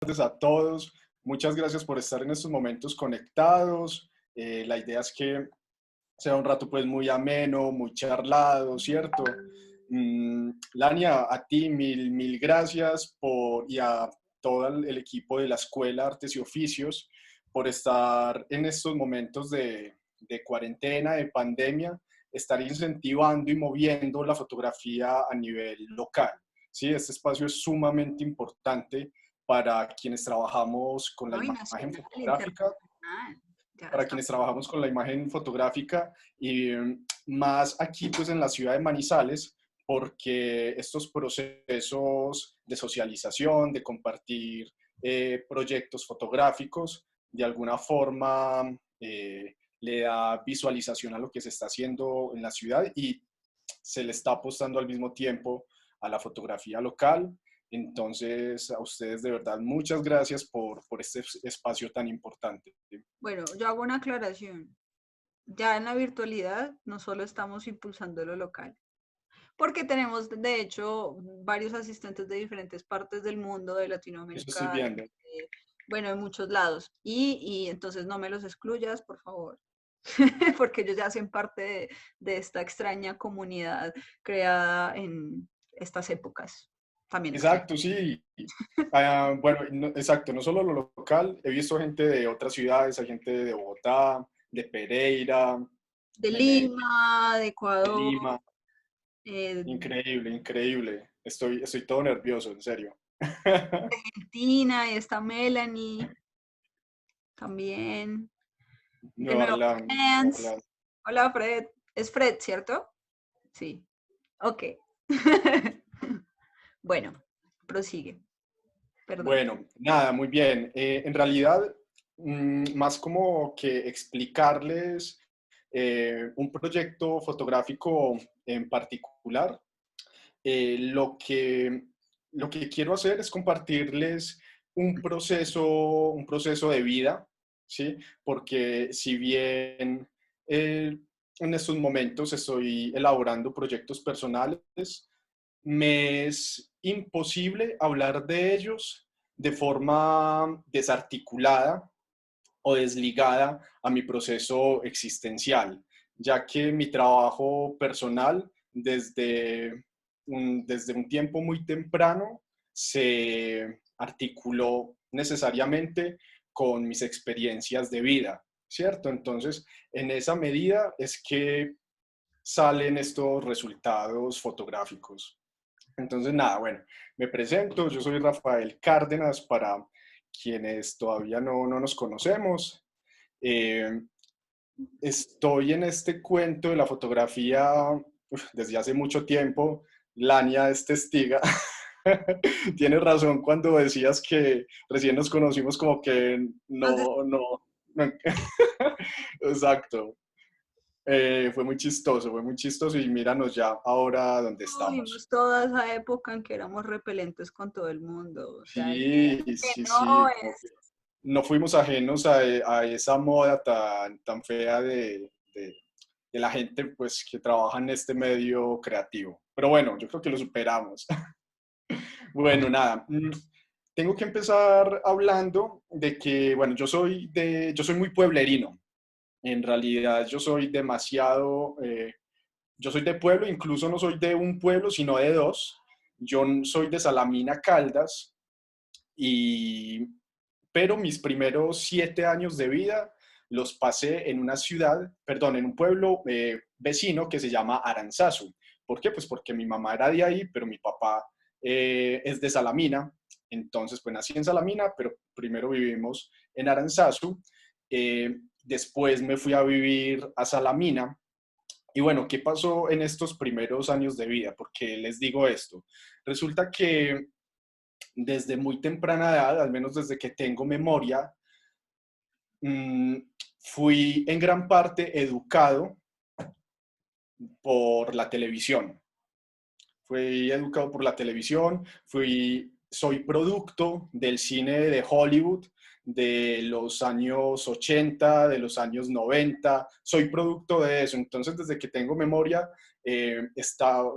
tardes a todos. Muchas gracias por estar en estos momentos conectados. La idea es que sea un rato pues muy ameno, muy charlado, ¿cierto? Lania, a ti mil gracias y a todo el equipo de la Escuela Artes y Oficios por estar en estos momentos de cuarentena, de pandemia, estar incentivando y moviendo la fotografía a nivel local. Sí, este espacio es sumamente importante para quienes trabajamos con la ¿No? Y imagen nacional, fotográfica, internacional. Ya para estamos. quienes trabajamos con la imagen fotográfica y más aquí pues en la ciudad de Manizales, porque estos procesos de socialización, de compartir proyectos fotográficos, de alguna forma le da visualización a lo que se está haciendo en la ciudad y se le está apostando al mismo tiempo a la fotografía local. Entonces, a ustedes de verdad, muchas gracias por este espacio tan importante. Bueno, yo hago una aclaración. Ya en la virtualidad no solo estamos impulsando lo local, porque tenemos de hecho varios asistentes de diferentes partes del mundo, de Eso estoy Latinoamérica, viendo. bueno, de muchos lados. Y entonces no me los excluyas, por favor, porque ellos ya hacen parte de esta extraña comunidad creada en estas épocas, también extrañas. Exacto, sí. Bueno, exacto, no solo lo local, he visto gente de otras ciudades, hay gente de Bogotá, de Pereira, De de Medellín, Lima, de de Ecuador, Lima. eh, Increíble, increíble. Estoy todo nervioso, en serio. Argentina, y está Melanie también, de Nueva Nueva Orleans, Nueva Orleans. Orleans. Hola Fred, es Fred, ¿cierto? Sí, ok. Bueno, prosigue, perdón. Bueno, nada, muy bien. En realidad, más como que explicarles un proyecto fotográfico en particular. Eh, lo que, lo que quiero hacer es compartirles un proceso de vida, ¿sí? Porque si bien en estos momentos estoy elaborando proyectos personales, me es imposible hablar de ellos de forma desarticulada o desligada a mi proceso existencial, ya que mi trabajo personal desde un tiempo muy temprano se articuló necesariamente con mis experiencias de vida, ¿cierto? Entonces, en esa medida es que salen estos resultados fotográficos. Entonces, nada, bueno, me presento, yo soy Rafael Cárdenas, para quienes todavía no nos conocemos. Eh, Estoy en este cuento de la fotografía desde hace mucho tiempo. Lania es testiga. Tienes razón cuando decías que recién nos conocimos como que Nos no. Exacto. Fue muy chistoso y míranos ya ahora donde estamos. descubrimos toda esa época en que éramos repelentes con todo el mundo. O sea, es Sí, que sí, no sí, como es. que no fuimos ajenos a esa moda tan fea de la gente pues, que trabaja en este medio creativo. Pero bueno, yo creo que lo superamos. Bueno, nada, tengo que empezar hablando de que, bueno, yo soy muy pueblerino. En realidad yo soy de pueblo, incluso no soy de un pueblo, sino de dos. Yo soy de Salamina, Caldas, y, pero mis primeros 7 años de vida los pasé en una ciudad, perdón, en un pueblo vecino que se llama Aranzazu. ¿Por qué? Pues porque mi mamá era de ahí, pero mi papá es de Salamina. Entonces, pues nací en Salamina, pero primero vivimos en Aranzazu. Después me fui a vivir a Salamina. Y bueno, ¿qué pasó en estos primeros años de vida? ¿Por qué les digo esto? Resulta que desde muy temprana edad, al menos desde que tengo memoria, mmm, fui en gran parte educado por la televisión. Fui educado por la televisión, soy producto del cine de Hollywood de los años 80, de los años 90, soy producto de eso. Entonces, desde que tengo memoria,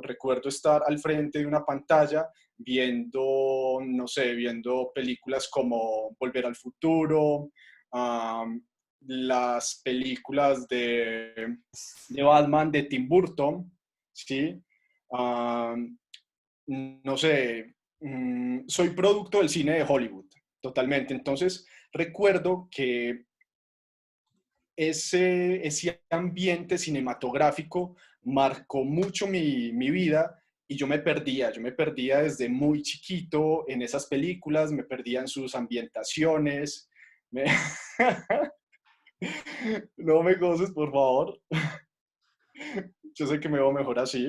recuerdo estar al frente de una pantalla viendo, no sé, viendo películas como Volver al Futuro, las películas de Batman de Tim Burton, ¿sí? Um, no sé, soy producto del cine de Hollywood, totalmente. Entonces, recuerdo que ese ambiente cinematográfico marcó mucho mi vida y yo me perdía desde muy chiquito en esas películas, me perdía en sus ambientaciones. Me... No me goces, por favor. Yo sé que me veo mejor así.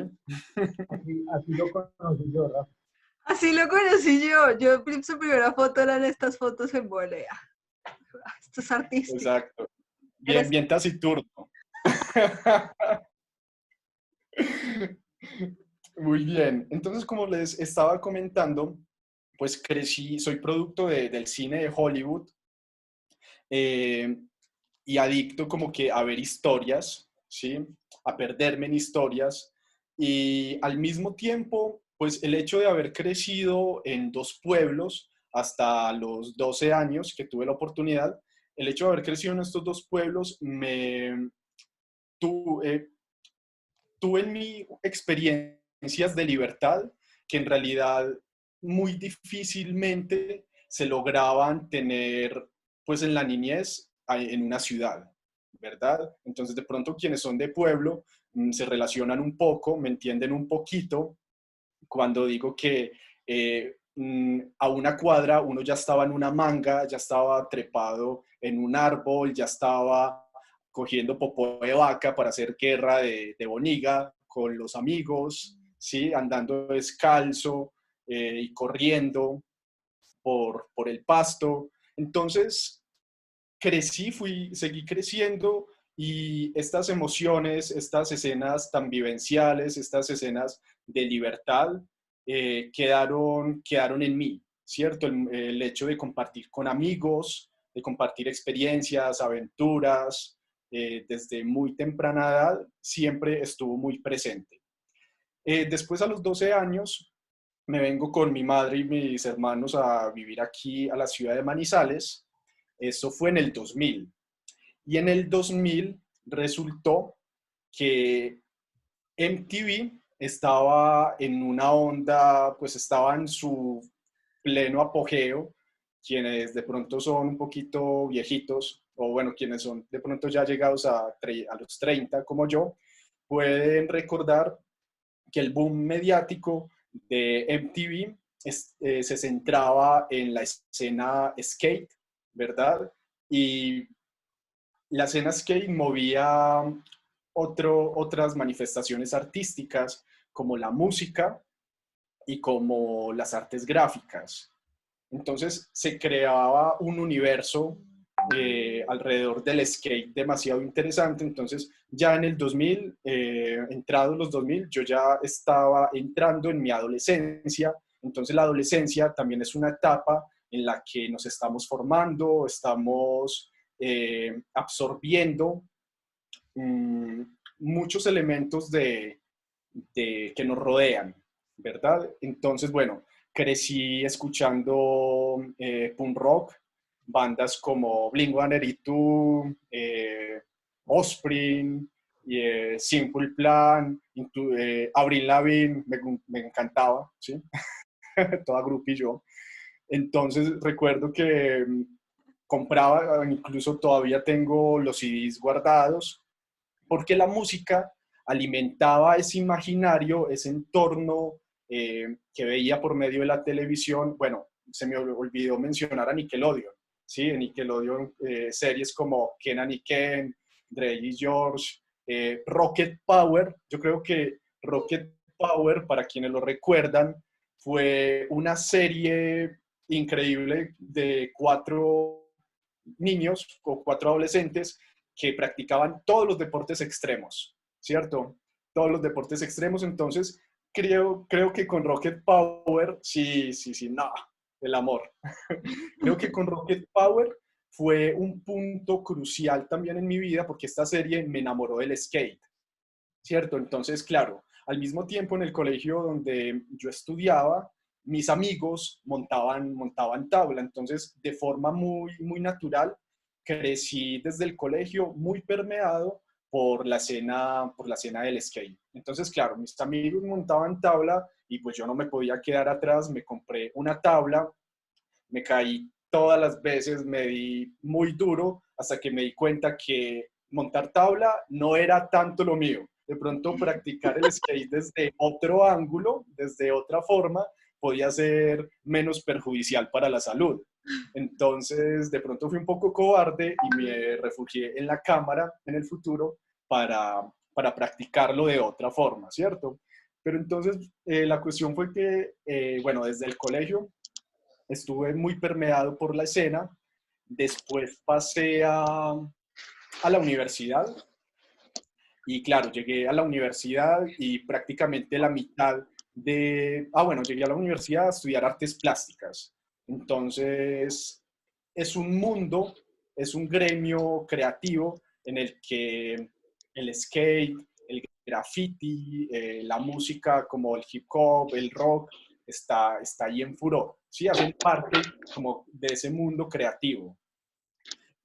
Así lo conocí yo, Rafa. Así lo conocí yo. Su primera foto eran estas fotos en volea. Esto es artístico. Exacto. Bien, Eres bien taciturno. Muy bien. Entonces, como les estaba comentando, pues crecí, soy producto del cine de Hollywood, eh, y adicto como que a ver historias, ¿sí? A perderme en historias. Y al mismo tiempo, pues el hecho de haber crecido en dos pueblos hasta los 12 años que tuve la oportunidad, el hecho de haber crecido en estos dos pueblos tu, eh, tuve en mí experiencias de libertad que en realidad muy difícilmente se lograban tener pues en la niñez en una ciudad, ¿verdad? Entonces de pronto quienes son de pueblo se relacionan un poco, me entienden un poquito cuando digo que a una cuadra uno ya estaba en una manga, ya estaba trepado en un árbol, ya estaba cogiendo popó de vaca para hacer guerra de boniga con los amigos, ¿sí? Andando descalzo y corriendo por el pasto. Entonces, seguí creciendo y estas emociones, estas escenas tan vivenciales, estas escenas de libertad, quedaron en mí, ¿cierto? El hecho de compartir con amigos, de compartir experiencias, aventuras, desde muy temprana edad, siempre estuvo muy presente. Después, a los 12 años, me vengo con mi madre y mis hermanos a vivir aquí a la ciudad de Manizales. Eso fue en el 2000. Y en el 2000 resultó que MTV estaba en una onda, pues estaba en su pleno apogeo. Quienes de pronto son un poquito viejitos, o bueno, quienes son de pronto ya llegados a los 30 como yo, pueden recordar que el boom mediático de MTV se centraba en la escena skate, ¿verdad? Y la escena skate movía otras manifestaciones artísticas como la música y como las artes gráficas. Entonces se creaba un universo alrededor del skate demasiado interesante. Entonces ya en el 2000, entrados los 2000, yo ya estaba entrando en mi adolescencia. Entonces la adolescencia también es una etapa en la que nos estamos formando, estamos absorbiendo mmm, muchos elementos que nos rodean, ¿verdad? Entonces, bueno, crecí escuchando punk rock, bandas como Blink-182, Offspring, Simple Plan, Avril Lavigne, me encantaba, ¿sí? Toda groupie yo. Entonces recuerdo que compraba, incluso todavía tengo los CDs guardados, porque la música alimentaba ese imaginario, ese entorno que veía por medio de la televisión. Bueno, se me olvidó mencionar a Nickelodeon, ¿sí? En Nickelodeon, series como Kenan y Ken, Drake y George, Rocket Power. Yo creo que Rocket Power, para quienes lo recuerdan, fue una serie increíble de 4 niños o 4 adolescentes que practicaban todos los deportes extremos, ¿cierto? Todos los deportes extremos. Entonces, creo que con Rocket Power, sí, no, el amor. Creo que con Rocket Power fue un punto crucial también en mi vida porque esta serie me enamoró del skate, ¿cierto? Entonces, claro, al mismo tiempo en el colegio donde yo estudiaba, mis amigos montaban tabla. Entonces, de forma muy natural, crecí desde el colegio muy permeado por la escena del skate. Entonces, claro, mis amigos montaban tabla y pues yo no me podía quedar atrás, me compré una tabla, me caí todas las veces, me di muy duro hasta que me di cuenta que montar tabla no era tanto lo mío. De pronto practicar el skate desde otro ángulo, desde otra forma, podía ser menos perjudicial para la salud. Entonces, de pronto fui un poco cobarde y me refugié en la cámara en el futuro para practicarlo de otra forma, ¿cierto? Pero entonces la cuestión fue que, bueno, desde el colegio estuve muy permeado por la escena. Después pasé a la universidad y claro, llegué a la universidad y prácticamente la mitad bueno, llegué a la universidad a estudiar artes plásticas. Entonces, es un mundo, es un gremio creativo en el que el skate, el graffiti, la música como el hip hop, el rock, está ahí en furor. Sí, hacen parte como de ese mundo creativo.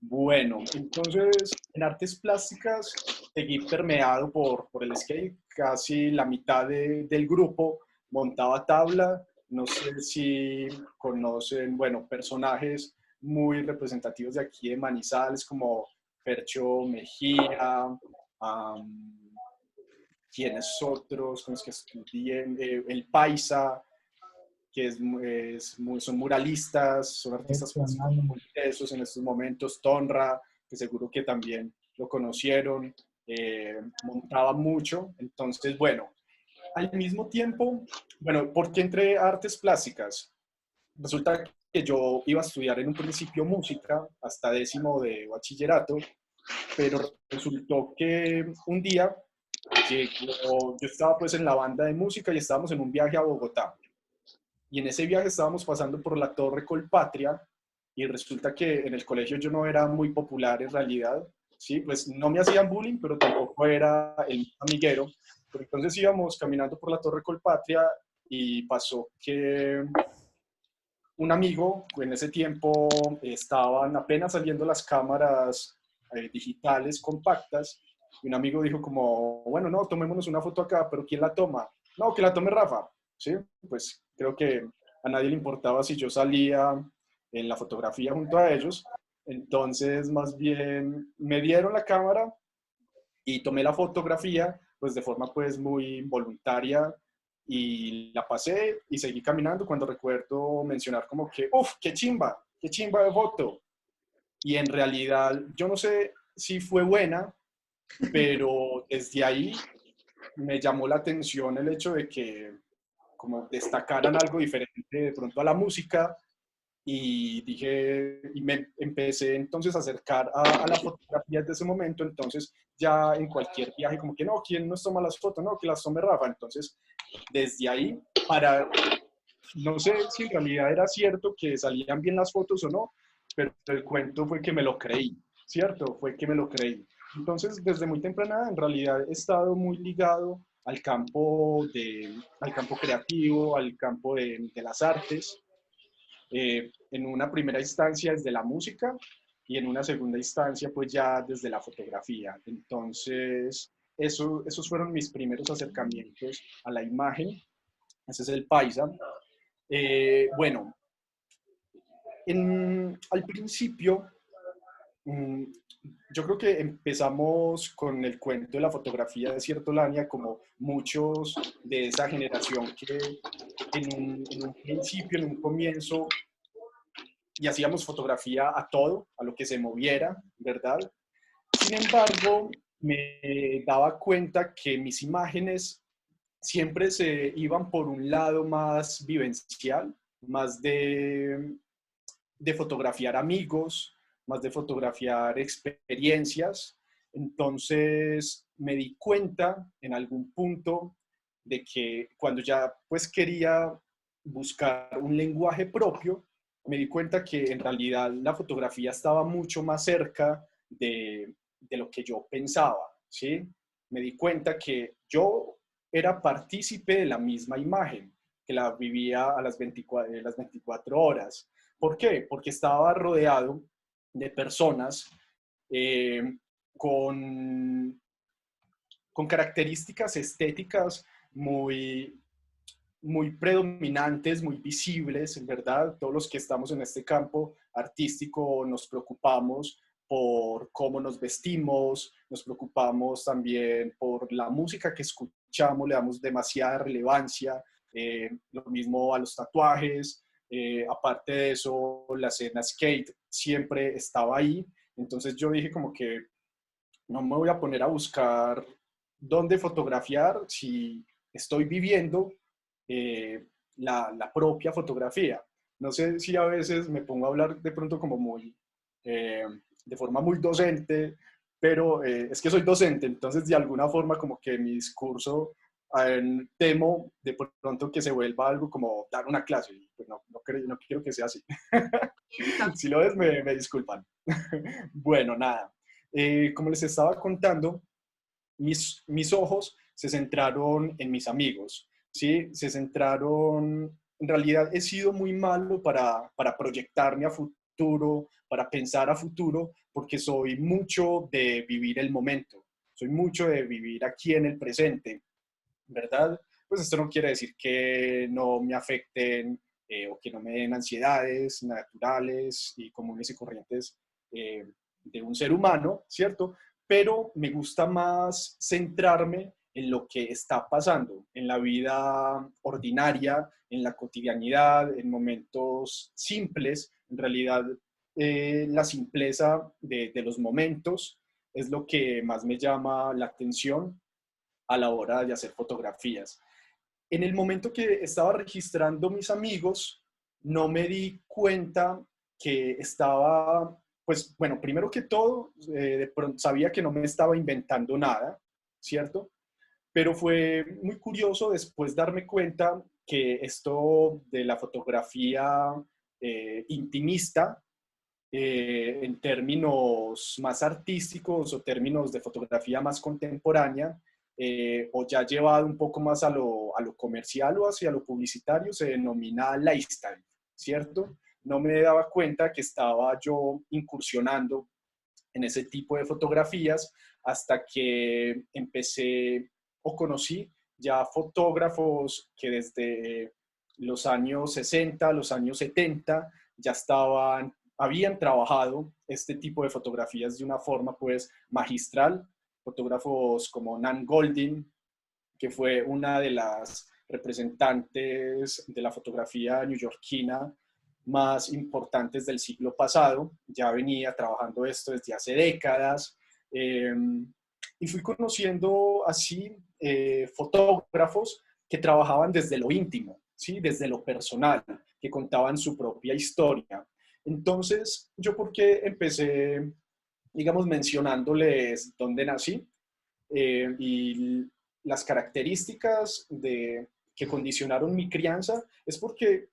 Bueno, entonces en artes plásticas seguí permeado por el skate. Casi la mitad del grupo montaba tabla. No sé si conocen, bueno, personajes muy representativos de aquí de Manizales como Percho Mejía, quienes otros, con los que estudié, el Paisa, que son muralistas, son artistas muy tesos en estos momentos, Tonra, que seguro que también lo conocieron, montaba mucho. Entonces, bueno, al mismo tiempo, bueno, ¿por qué entré a artes plásticas? Resulta que yo iba a estudiar en un principio música hasta 10º de bachillerato, pero resultó que un día yo estaba pues en la banda de música y estábamos en un viaje a Bogotá. Y en ese viaje estábamos pasando por la Torre Colpatria y resulta que en el colegio yo no era muy popular en realidad, ¿sí? Pues no me hacían bullying, pero tampoco era el amiguero. Pero entonces íbamos caminando por la Torre Colpatria y pasó que un amigo, en ese tiempo estaban apenas saliendo las cámaras digitales compactas, y un amigo dijo como, bueno, no, tomémonos una foto acá, pero ¿quién la toma? No, que la tome Rafa, ¿sí? Pues creo que a nadie le importaba si yo salía en la fotografía junto a ellos, entonces más bien me dieron la cámara y tomé la fotografía, pues de forma pues muy voluntaria y la pasé y seguí caminando cuando recuerdo mencionar como que, uff, qué chimba de foto. Y en realidad yo no sé si fue buena, pero desde ahí me llamó la atención el hecho de que como destacaran algo diferente de pronto a la música y dije, y me empecé entonces a acercar a la fotografía desde ese momento, entonces ya en cualquier viaje como que no, ¿quién nos toma las fotos? No, que las tome Rafa, entonces desde ahí no sé si en realidad era cierto que salían bien las fotos o no, pero el cuento fue que me lo creí, ¿cierto? Fue que me lo creí. Entonces, desde muy temprana en realidad he estado muy ligado al campo creativo, al campo de las artes, en una primera instancia desde la música y en una segunda instancia pues ya desde la fotografía. Entonces, esos fueron mis primeros acercamientos a la imagen. Ese es el paisa. Bueno, al principio, mm, yo creo que empezamos con el cuento de la fotografía de Ciertolania, como muchos de esa generación que en un principio, en un comienzo, y hacíamos fotografía a todo, a lo que se moviera, ¿verdad? Sin embargo, me daba cuenta que mis imágenes siempre se iban por un lado más vivencial, más de fotografiar amigos, más de fotografiar experiencias. Entonces me di cuenta en algún punto de que cuando ya pues quería buscar un lenguaje propio, me di cuenta que en realidad la fotografía estaba mucho más cerca de lo que yo pensaba, ¿sí? Me di cuenta que yo era partícipe de la misma imagen, que la vivía a las 24 horas. ¿Por qué? Porque estaba rodeado de personas eh, con, con características estéticas muy, muy predominantes, muy visibles, en verdad. Todos los que estamos en este campo artístico nos preocupamos por cómo nos vestimos, nos preocupamos también por la música que escuchamos, le damos demasiada relevancia, lo mismo a los tatuajes, aparte de eso, la escena skate siempre estaba ahí, entonces yo dije como que no me voy a poner a buscar dónde fotografiar si estoy viviendo la propia fotografía. No sé si a veces me pongo a hablar de pronto como muy, de forma muy docente, pero es que soy docente, entonces de alguna forma como que mi discurso temo de pronto que se vuelva algo como dar una clase, y pues no quiero que sea así. Si lo ves, me disculpan. Bueno, nada. Como les estaba contando, mis ojos se centraron en mis amigos, ¿sí? Se centraron, en realidad he sido muy malo para proyectarme a futuro, para pensar a futuro, porque soy mucho de vivir el momento, soy mucho de vivir aquí en el presente, ¿verdad? Pues esto no quiere decir que no me afecten o que no me den ansiedades naturales y comunes y corrientes eh, de un ser humano, ¿cierto? Pero me gusta más centrarme en lo que está pasando, en la vida ordinaria, en la cotidianidad, en momentos simples. En realidad, la simpleza de los momentos es lo que más me llama la atención a la hora de hacer fotografías. En el momento que estaba registrando mis amigos, no me di cuenta que estaba, pues bueno, primero que todo, de pronto sabía que no me estaba inventando nada, ¿cierto? Pero fue muy curioso después darme cuenta que esto de la fotografía intimista, en términos más artísticos o términos de fotografía más contemporánea, o ya llevado un poco más a lo comercial o hacia lo publicitario, se denomina lifestyle, ¿cierto? No me daba cuenta que estaba yo incursionando en ese tipo de fotografías hasta que empecé o conocí ya fotógrafos que desde los años 60, los años 70 ya habían trabajado este tipo de fotografías de una forma pues magistral. Fotógrafos como Nan Goldin, que fue una de las representantes de la fotografía neoyorquina más importantes del siglo pasado. Ya venía trabajando esto desde hace décadas. Y fui conociendo así fotógrafos que trabajaban desde lo íntimo, ¿sí? Desde lo personal, que contaban su propia historia. Entonces, yo porque empecé, digamos, mencionándoles dónde nací y las características que condicionaron mi crianza, es porque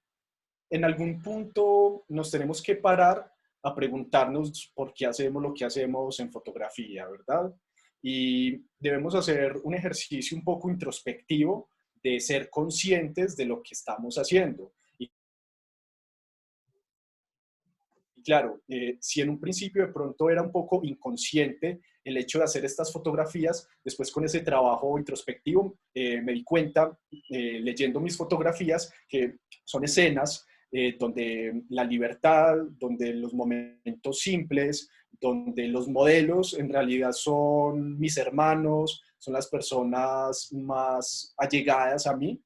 en algún punto nos tenemos que parar a preguntarnos por qué hacemos lo que hacemos en fotografía, ¿verdad? Y debemos hacer un ejercicio un poco introspectivo de ser conscientes de lo que estamos haciendo. Y claro, si en un principio de pronto era un poco inconsciente el hecho de hacer estas fotografías, después con ese trabajo introspectivo me di cuenta, leyendo mis fotografías, que son escenas donde la libertad, donde los momentos simples, donde los modelos en realidad son mis hermanos, son las personas más allegadas a mí,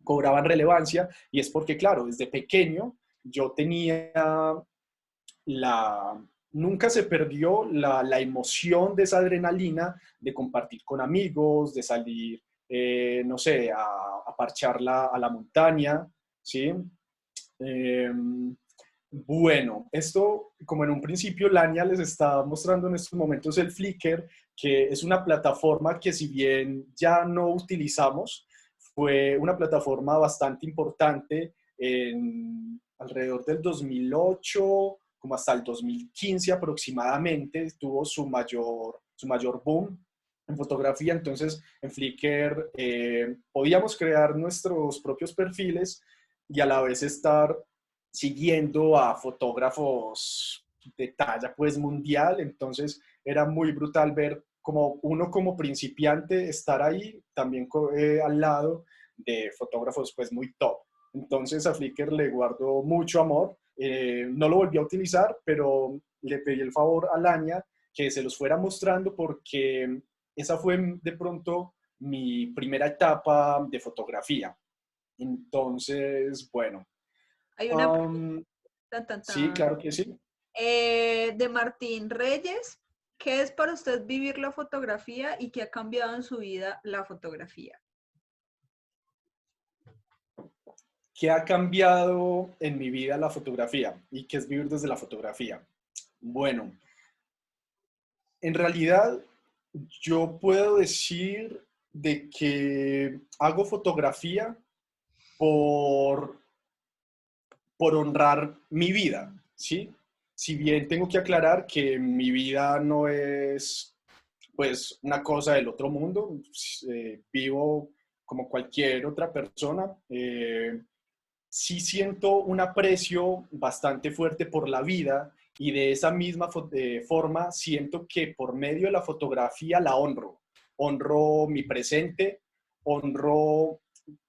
cobraban relevancia, y es porque, claro, desde pequeño yo tenía la, nunca se perdió la emoción de esa adrenalina de compartir con amigos, de salir, no sé, a parcharla a la montaña, ¿sí? Eh, bueno, esto, como en un principio Lania les está mostrando en estos momentos el Flickr, que es una plataforma que si bien ya no utilizamos, fue una plataforma bastante importante en alrededor del 2008, como hasta el 2015 aproximadamente, tuvo su mayor boom. en fotografía. Entonces, en Flickr podíamos crear nuestros propios perfiles y a la vez estar siguiendo a fotógrafos de talla pues mundial. Entonces, era muy brutal ver como uno como principiante estar ahí también al lado de fotógrafos pues muy top. Entonces, a Flickr le guardo mucho amor. No lo volví a utilizar, pero le pedí el favor a Lania que se los fuera mostrando porque esa fue de pronto mi primera etapa de fotografía. Entonces, bueno, Hay una um, pregunta tan, tan, sí, tan, claro que sí. de Martín Reyes. ¿Qué es para usted vivir la fotografía y qué ha cambiado en su vida la fotografía? ¿Qué ha cambiado en mi vida la fotografía y qué es vivir desde la fotografía? Bueno, en realidad yo puedo decir de que hago fotografía por honrar mi vida, ¿sí? Si bien tengo que aclarar que mi vida no es, pues, una cosa del otro mundo, vivo como cualquier otra persona, sí siento un aprecio bastante fuerte por la vida y de esa misma forma siento que por medio de la fotografía la honro. Honro mi presente, honro,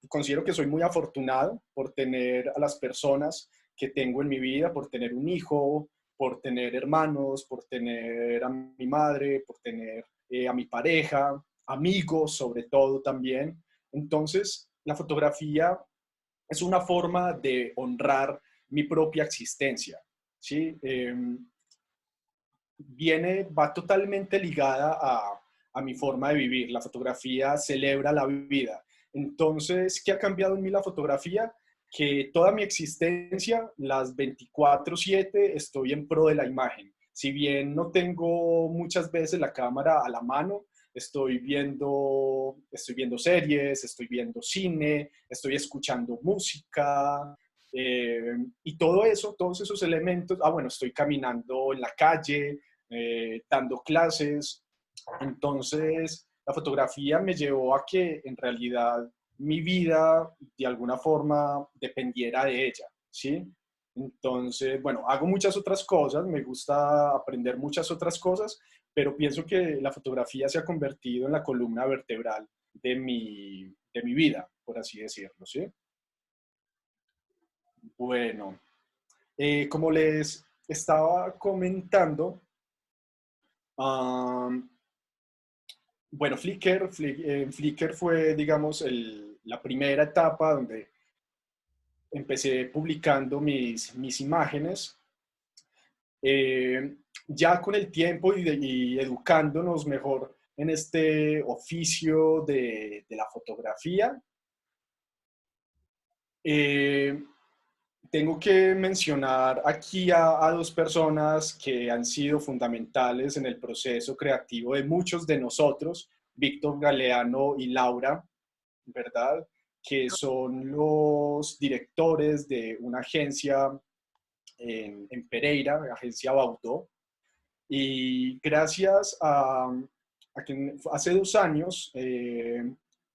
considero que soy muy afortunado por tener a las personas que tengo en mi vida, por tener un hijo, por tener hermanos, por tener a mi madre, por tener a mi pareja, amigos sobre todo también. Entonces, la fotografía es una forma de honrar mi propia existencia, ¿sí? Va totalmente ligada a mi forma de vivir. La fotografía celebra la vida. Entonces, ¿qué ha cambiado en mí la fotografía? Que toda mi existencia, las 24/7, estoy en pro de la imagen. Si bien no tengo muchas veces la cámara a la mano, estoy viendo series, estoy viendo cine, estoy escuchando música, y todo eso, todos esos elementos, bueno, estoy caminando en la calle, dando clases. Entonces, la fotografía me llevó a que en realidad mi vida de alguna forma dependiera de ella, ¿sí? Entonces, bueno, hago muchas otras cosas, me gusta aprender muchas otras cosas, pero pienso que la fotografía se ha convertido en la columna vertebral de mi vida, por así decirlo, ¿sí? Bueno, como les estaba comentando, um, bueno, Flickr fue, digamos, la primera etapa donde empecé publicando mis imágenes. Ya con el tiempo y educándonos mejor en este oficio de la fotografía, eh, tengo que mencionar aquí a dos personas que han sido fundamentales en el proceso creativo de muchos de nosotros, Víctor Galeano y Laura, ¿verdad? Que son los directores de una agencia en Pereira, agencia Baudó. Y gracias a que hace 2 años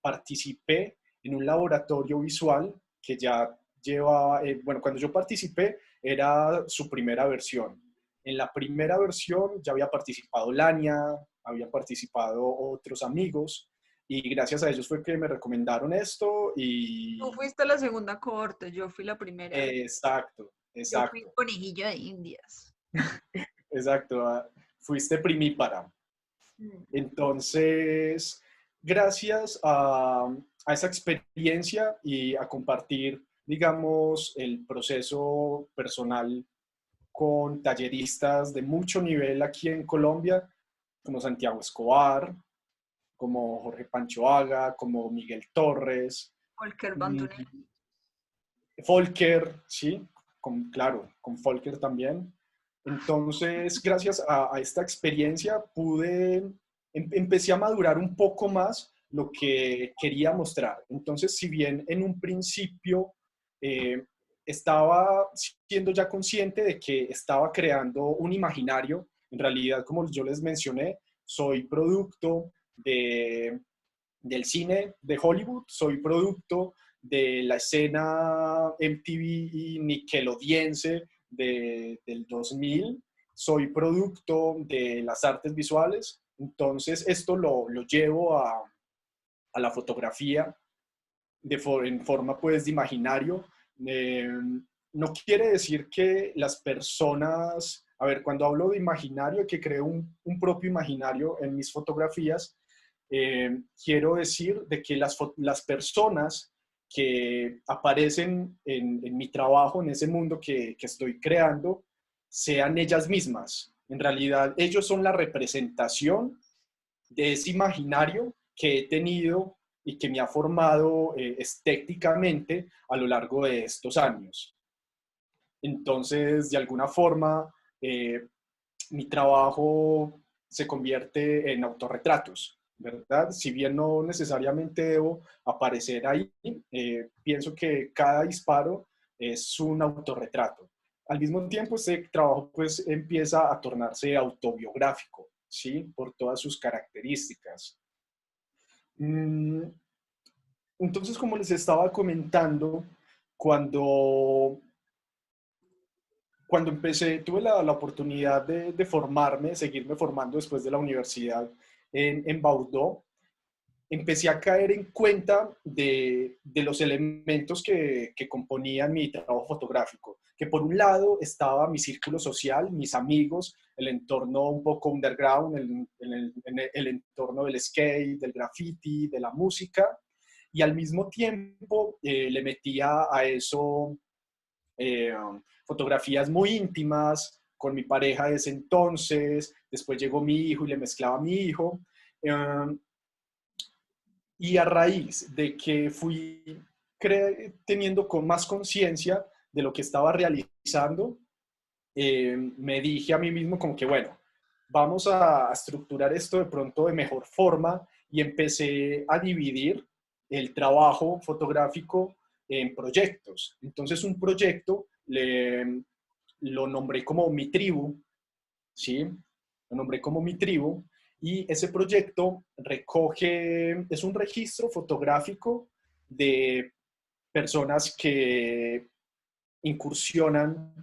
participé en un laboratorio visual que ya llevaba, bueno, cuando yo participé era su primera versión. En la primera versión ya había participado Lania, habían participado otros amigos y gracias a ellos fue que me recomendaron esto Tú y fuiste la segunda cohorte, yo fui la primera. exacto, Yo fui exacto, conejillo de Indias. exacto, fuiste primípara. Mm. Entonces, gracias a esa experiencia y a compartir, digamos, el proceso personal con talleristas de mucho nivel aquí en Colombia, como Santiago Escobar, como Jorge Panchoaga, como Miguel Torres, Volker mm, Bantunelli. Volker, sí, claro, con Volker también. Entonces, gracias a esta experiencia empecé a madurar un poco más lo que quería mostrar. Entonces, si bien en un principio eh, estaba siendo ya consciente de que estaba creando un imaginario, en realidad, como yo les mencioné, soy producto del cine de Hollywood, soy producto de la escena MTV y nickelodiense del 2000, soy producto de las artes visuales, entonces esto lo llevo a la fotografía en forma pues de imaginario. Eh, no quiere decir que las personas, a ver, cuando hablo de imaginario, que creo un propio imaginario en mis fotografías, quiero decir de que las personas que aparecen en mi trabajo, en ese mundo que estoy creando, sean ellas mismas. En realidad, ellos son la representación de ese imaginario que he tenido y que me ha formado estéticamente a lo largo de estos años. Entonces, de alguna forma, eh, mi trabajo se convierte en autorretratos, ¿verdad? Si bien no necesariamente debo aparecer ahí, pienso que cada disparo es un autorretrato. Al mismo tiempo, este trabajo pues empieza a tornarse autobiográfico, ¿sí? Por todas sus características. Mm, entonces, como les estaba comentando, cuando cuando empecé, tuve la oportunidad de formarme, seguirme formando después de la universidad en Baudó, empecé a caer en cuenta de los elementos que componían mi trabajo fotográfico, que por un lado estaba mi círculo social, mis amigos, el entorno un poco underground, el entorno del skate, del graffiti, de la música, y al mismo tiempo le metía a eso eh, fotografías muy íntimas con mi pareja de ese entonces, después llegó mi hijo y le mezclaba a mi hijo, y a raíz de que fui teniendo con más conciencia de lo que estaba realizando, me dije a mí mismo como que, bueno, vamos a estructurar esto de pronto de mejor forma y empecé a dividir el trabajo fotográfico en proyectos. Entonces un proyecto lo nombré como mi tribu, ¿sí? Lo nombré como mi tribu y ese proyecto recoge, es un registro fotográfico de personas que incursionan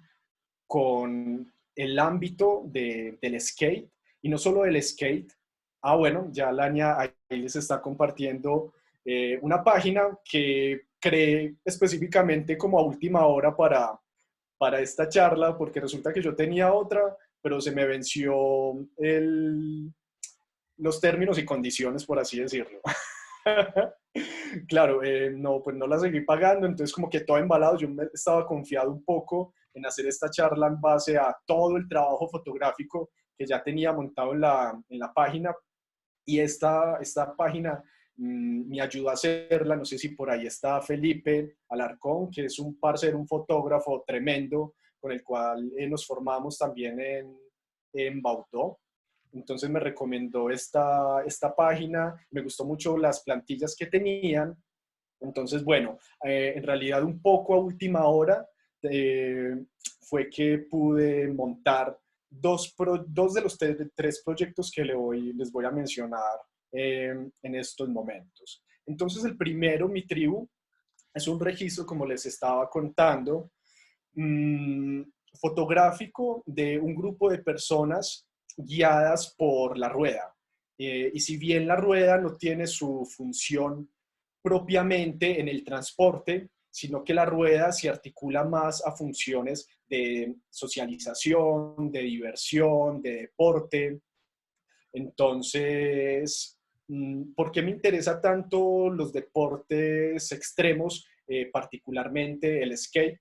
con el ámbito del skate, y no solo del skate. Bueno, ya Lania ahí les está compartiendo una página que creé específicamente como a última hora para esta charla, porque resulta que yo tenía otra, pero se me venció los términos y condiciones, por así decirlo. Claro, no, pues no la seguí pagando, entonces como que todo embalado, yo estaba confiado un poco en hacer esta charla en base a todo el trabajo fotográfico que ya tenía montado en la página, y esta página me ayudó a hacerla. No sé si por ahí está Felipe Alarcón, que es un parcero, un fotógrafo tremendo, con el cual nos formamos también en Bautó. Entonces me recomendó esta página, me gustó mucho las plantillas que tenían. Entonces, bueno, en realidad un poco a última hora eh, fue que pude montar dos de los tres proyectos que les voy a mencionar en estos momentos. Entonces, el primero, mi tribu, es un registro, como les estaba contando, mmm, fotográfico de un grupo de personas guiadas por la rueda. Y si bien la rueda no tiene su función propiamente en el transporte, sino que la rueda se articula más a funciones de socialización, de diversión, de deporte. Entonces, ¿por qué me interesa tanto los deportes extremos, particularmente el skate?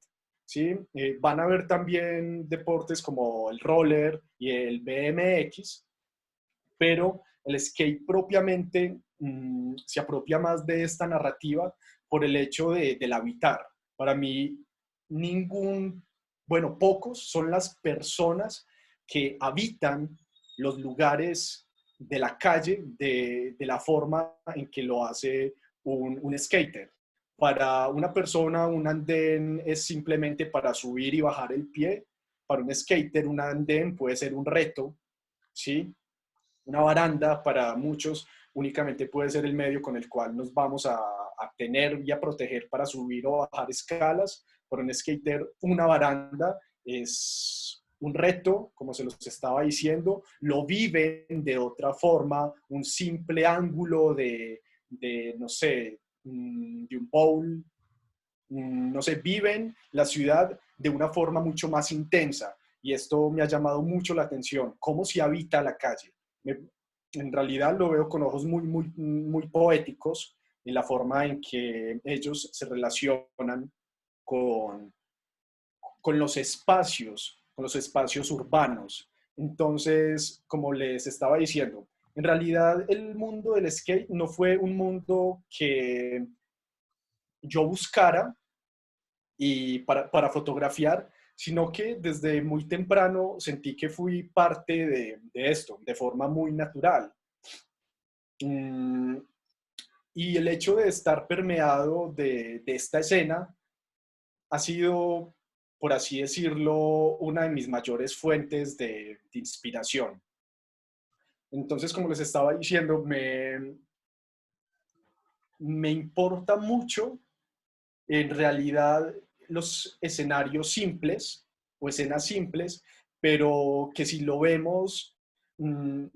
¿Sí? Van a haber también deportes como el roller y el BMX, pero el skate propiamente se apropia más de esta narrativa por el hecho del habitar. Para mí, pocos son las personas que habitan los lugares de la calle de la forma en que lo hace un skater. Para una persona, un andén es simplemente para subir y bajar el pie. Para un skater, un andén puede ser un reto, ¿sí? Una baranda para muchos únicamente puede ser el medio con el cual nos vamos a tener y a proteger para subir o bajar escalas. Para un skater, una baranda es un reto, como se los estaba diciendo, lo viven de otra forma, un simple ángulo no sé, de un bowl, no sé, viven la ciudad de una forma mucho más intensa. Y esto me ha llamado mucho la atención, cómo se habita la calle. En realidad lo veo con ojos muy poéticos en la forma en que ellos se relacionan con, con los espacios urbanos. Entonces, como les estaba diciendo, en realidad el mundo del skate no fue un mundo que yo buscara y para fotografiar, sino que desde muy temprano sentí que fui parte de esto, de forma muy natural. Mm, y el hecho de estar permeado de esta escena ha sido, por así decirlo, una de mis mayores fuentes de inspiración. Entonces, como les estaba diciendo, me importa mucho en realidad los escenarios simples o escenas simples, pero que si lo vemos mmm,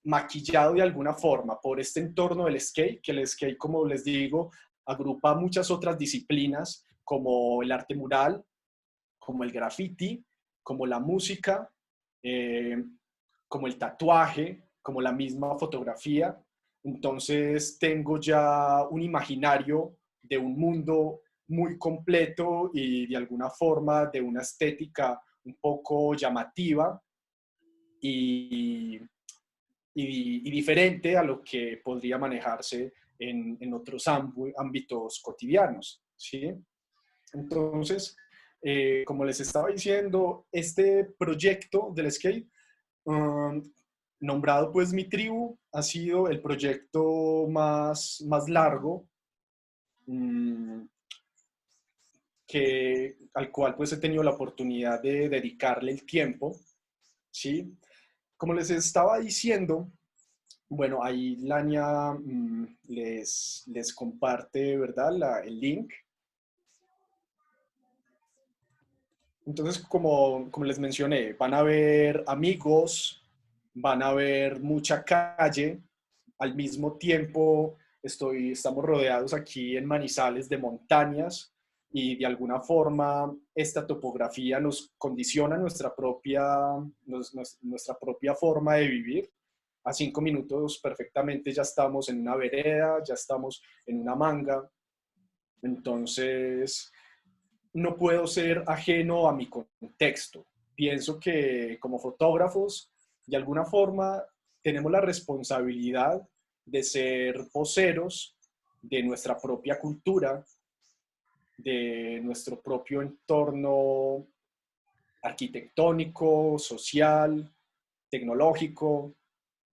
maquillado de alguna forma por este entorno del skate, que el skate, como les digo, agrupa muchas otras disciplinas como el arte mural, como el graffiti, como la música, eh, como el tatuaje, como la misma fotografía. Entonces tengo ya un imaginario de un mundo muy completo y de alguna forma de una estética un poco llamativa y, y diferente a lo que podría manejarse en otros ámbitos cotidianos, ¿sí? Entonces, como les estaba diciendo, este proyecto del skate, um, nombrado pues Mi Tribu, ha sido el proyecto más largo al cual pues he tenido la oportunidad de dedicarle el tiempo, ¿sí? Como les estaba diciendo, bueno, ahí Lania les comparte, ¿verdad? El link. Entonces, como les mencioné, van a ver amigos, van a ver mucha calle, al mismo tiempo estamos rodeados aquí en Manizales de montañas y de alguna forma esta topografía nos condiciona nuestra propia forma de vivir. A 5 minutos perfectamente ya estamos en una vereda, ya estamos en una manga. Entonces, no puedo ser ajeno a mi contexto. Pienso que como fotógrafos, de alguna forma, tenemos la responsabilidad de ser voceros de nuestra propia cultura, de nuestro propio entorno arquitectónico, social, tecnológico,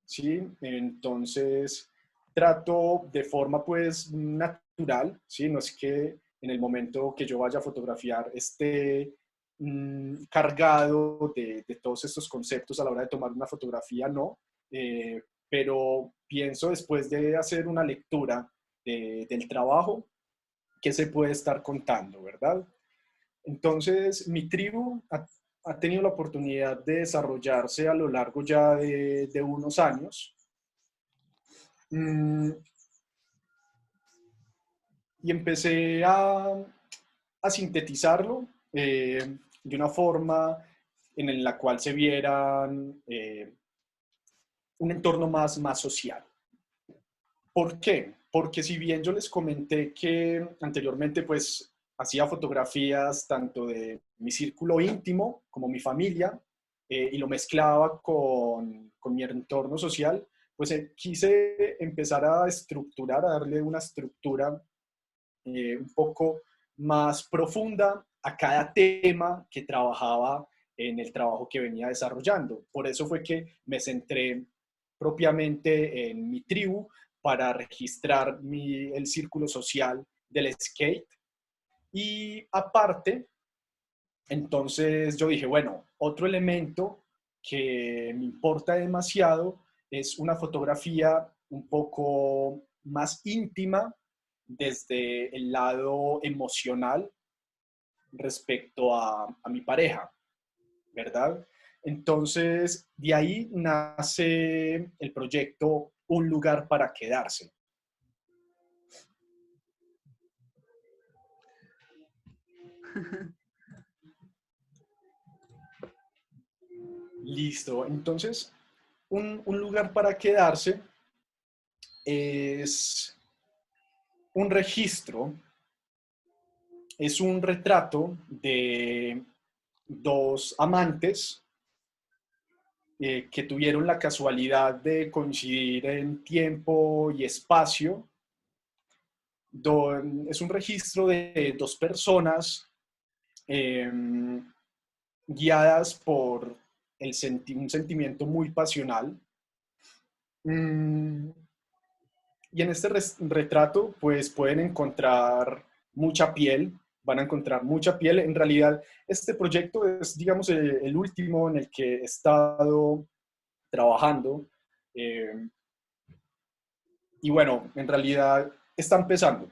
¿sí? Entonces, trato de forma pues natural, ¿sí? No es que en el momento que yo vaya a fotografiar esté cargado de todos estos conceptos a la hora de tomar una fotografía, no, pero pienso después de hacer una lectura del trabajo, qué se puede estar contando, ¿verdad? Entonces, Mi Tribu ha tenido la oportunidad de desarrollarse a lo largo ya de unos años. Y empecé a sintetizarlo de una forma en la cual se vieran un entorno más social. ¿Por qué? Porque si bien yo les comenté que anteriormente pues hacía fotografías tanto de mi círculo íntimo como mi familia y lo mezclaba con mi entorno social, pues quise empezar a estructurar, a darle una estructura un poco más profunda a cada tema que trabajaba en el trabajo que venía desarrollando. Por eso fue que me centré propiamente en Mi Tribu para registrar el círculo social del skate. Y aparte, entonces yo dije, bueno, otro elemento que me importa demasiado es una fotografía un poco más íntima desde el lado emocional respecto a mi pareja, ¿verdad? Entonces, de ahí nace el proyecto Un lugar para quedarse. Listo. Entonces, un lugar para quedarse es un registro, es un retrato de dos amantes que tuvieron la casualidad de coincidir en tiempo y espacio. Es un registro de dos personas eh, guiadas por un sentimiento muy pasional. Mm, y en este retrato, pues pueden encontrar mucha piel, van a encontrar mucha piel. En realidad, este proyecto es, digamos, el último en el que he estado trabajando. Eh, y bueno, en realidad está empezando.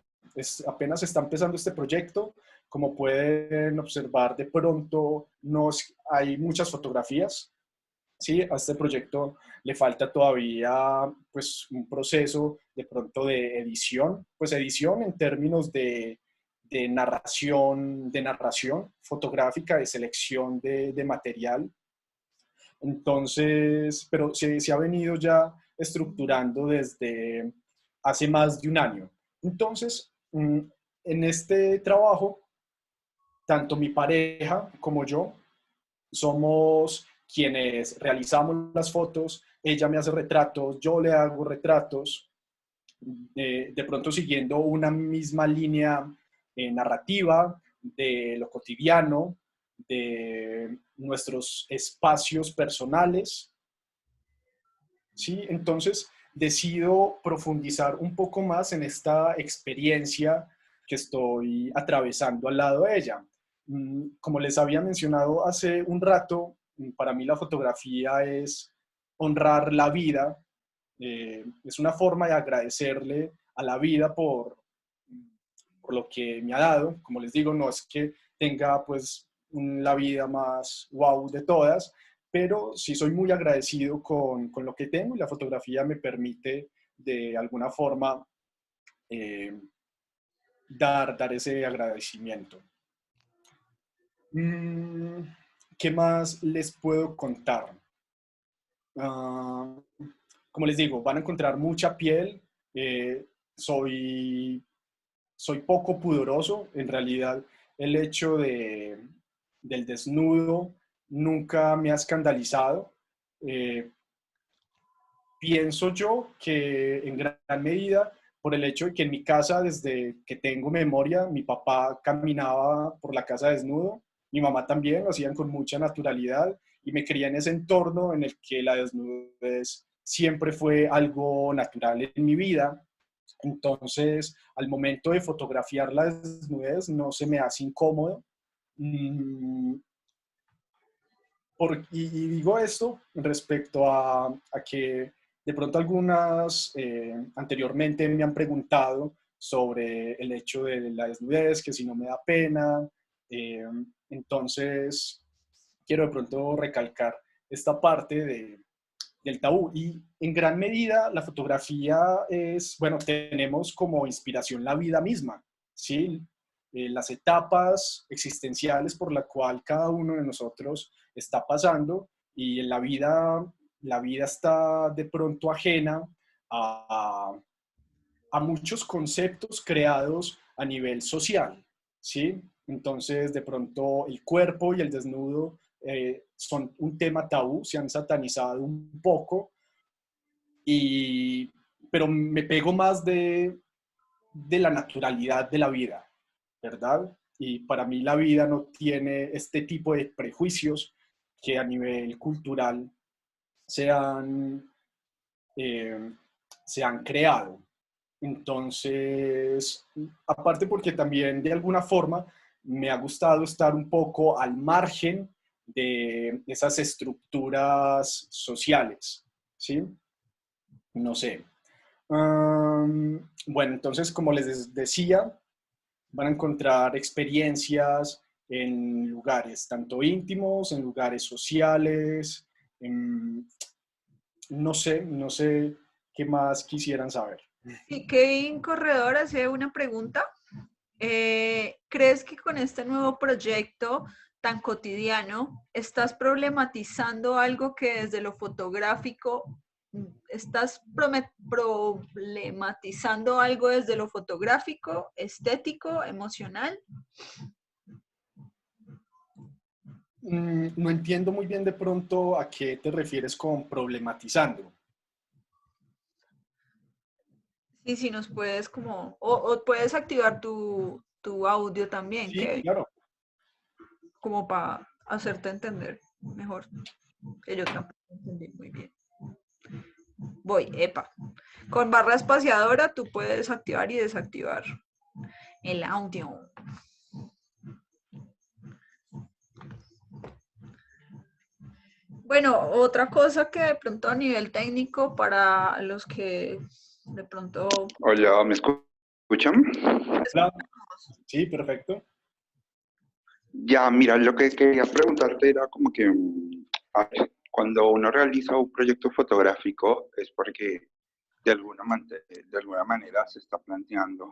Apenas está empezando este proyecto. Como pueden observar, de pronto hay muchas fotografías. Sí, a este proyecto le falta todavía pues un proceso de pronto de edición, pues edición en términos de narración fotográfica, de selección de material. Entonces, pero se ha venido ya estructurando desde hace más de un año. Entonces, en este trabajo, tanto mi pareja como yo somos quienes realizamos las fotos, ella me hace retratos, yo le hago retratos, de pronto siguiendo una misma línea narrativa de lo cotidiano, de nuestros espacios personales, ¿sí? Entonces decido profundizar un poco más en esta experiencia que estoy atravesando al lado de ella. Como les había mencionado hace un rato, para mí la fotografía es honrar la vida, es una forma de agradecerle a la vida por lo que me ha dado. Como les digo, no es que tenga pues la vida más wow de todas, pero sí soy muy agradecido con lo que tengo y la fotografía me permite de alguna forma eh, dar ese agradecimiento. Mm, ¿Qué más les puedo contar? Uh, Como les digo, van a encontrar mucha piel. Eh, soy, soy poco pudoroso. En realidad, el hecho del desnudo nunca me ha escandalizado. Eh, Pienso yo que en gran medida por el hecho de que en mi casa, desde que tengo memoria, mi papá caminaba por la casa desnudo, mi mamá también, lo hacían con mucha naturalidad y me crié en ese entorno en el que la desnudez siempre fue algo natural en mi vida. Entonces, al momento de fotografiar la desnudez, no se me hace incómodo. Mm, y digo esto respecto a que de pronto algunas anteriormente me han preguntado sobre el hecho de la desnudez, que si no me da pena. eh, entonces, quiero de pronto recalcar esta parte del tabú. Y en gran medida la fotografía es, bueno, tenemos como inspiración la vida misma, ¿sí? Las etapas existenciales por la cual cada uno de nosotros está pasando y en la vida está de pronto ajena a, a muchos conceptos creados a nivel social, ¿sí? Entonces, de pronto, el cuerpo y el desnudo son un tema tabú, se han satanizado un poco, y, pero me pego más de la naturalidad de la vida, ¿verdad? Y para mí la vida no tiene este tipo de prejuicios que a nivel cultural se han, eh, se han creado. Entonces, aparte porque también de alguna forma me ha gustado estar un poco al margen de esas estructuras sociales, ¿sí? No sé. Bueno, entonces, como les decía, van a encontrar experiencias en lugares tanto íntimos, en lugares sociales, no sé qué más quisieran saber. Y Kevin Corredor hace una pregunta. ¿Crees que con este nuevo proyecto tan cotidiano estás problematizando algo que desde lo fotográfico, estás problematizando algo desde lo fotográfico, estético, emocional? No entiendo muy bien de pronto a qué te refieres con problematizando. Sí, si nos puedes como, o puedes activar tu audio también, Sí, Kevin, claro. como para hacerte entender mejor, que yo tampoco entendí muy bien. Voy, epa. Con barra espaciadora tú puedes activar y desactivar el audio. Bueno, otra cosa que de pronto a nivel técnico para los que de pronto Hola, ¿me escuchan? Hola. Sí, perfecto. Ya, mira, lo que quería preguntarte era como que a ver, cuando uno realiza un proyecto fotográfico es porque de alguna manera se está planteando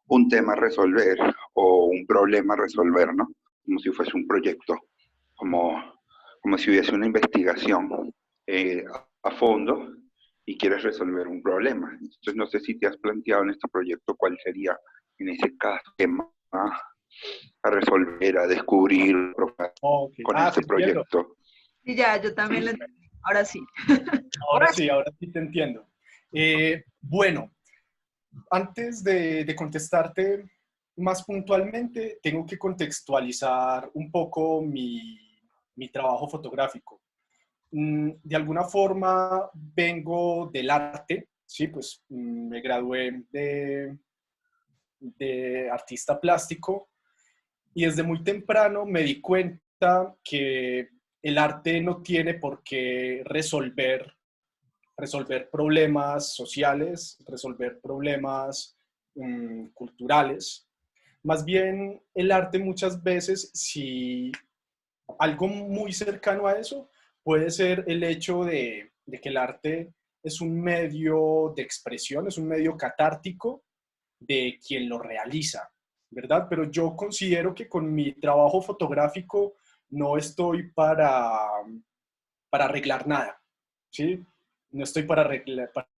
un tema a resolver o un problema a resolver, ¿no? Como si fuese un proyecto, como, como si hubiese una investigación a fondo y quieres resolver un problema. Entonces, no sé si te has planteado en este proyecto cuál sería, en ese caso, el tema a resolver, a descubrir Ok. con Ah, te este entiendo. proyecto. y ya, yo también lo entendí. Ahora sí. Ahora sí te entiendo. Bueno, antes de contestarte más puntualmente, tengo que contextualizar un poco mi trabajo fotográfico. De alguna forma vengo del arte, sí, pues me gradué de artista plástico y desde muy temprano me di cuenta que el arte no tiene por qué resolver problemas sociales, resolver problemas culturales. Más bien, el arte muchas veces, si algo muy cercano a eso, puede ser el hecho de que el arte es un medio de expresión, es un medio catártico de quien lo realiza, ¿verdad? Pero yo considero que con mi trabajo fotográfico no estoy para arreglar nada, ¿sí? No estoy para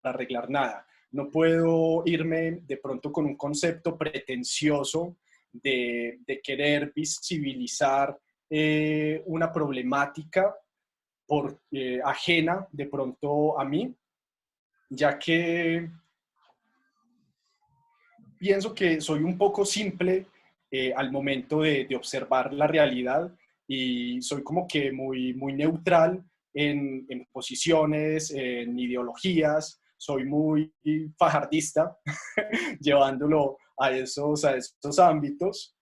arreglar nada. No puedo irme de pronto con un concepto pretencioso de querer visibilizar una problemática ajena de pronto a mí, ya que pienso que soy un poco simple al momento de observar la realidad y soy como que muy neutral en posiciones, en ideologías, soy muy fajardista llevándolo a esos ámbitos.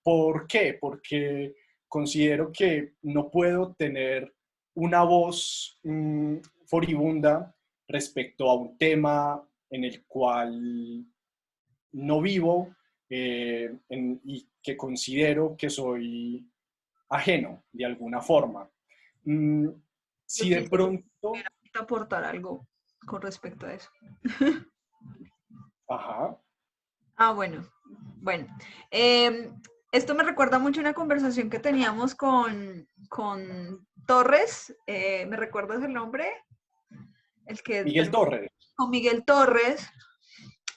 ¿Por qué? Porque considero que no puedo tener una voz furibunda respecto a un tema en el cual no vivo y que considero que soy ajeno de alguna forma. Mm, Yo si de quisiera pronto, aportar algo con respecto a eso. ajá, Bueno, bueno. Esto me recuerda mucho a una conversación que teníamos con Torres. ¿Me recuerdas el nombre? El que Miguel Torres, con Miguel Torres.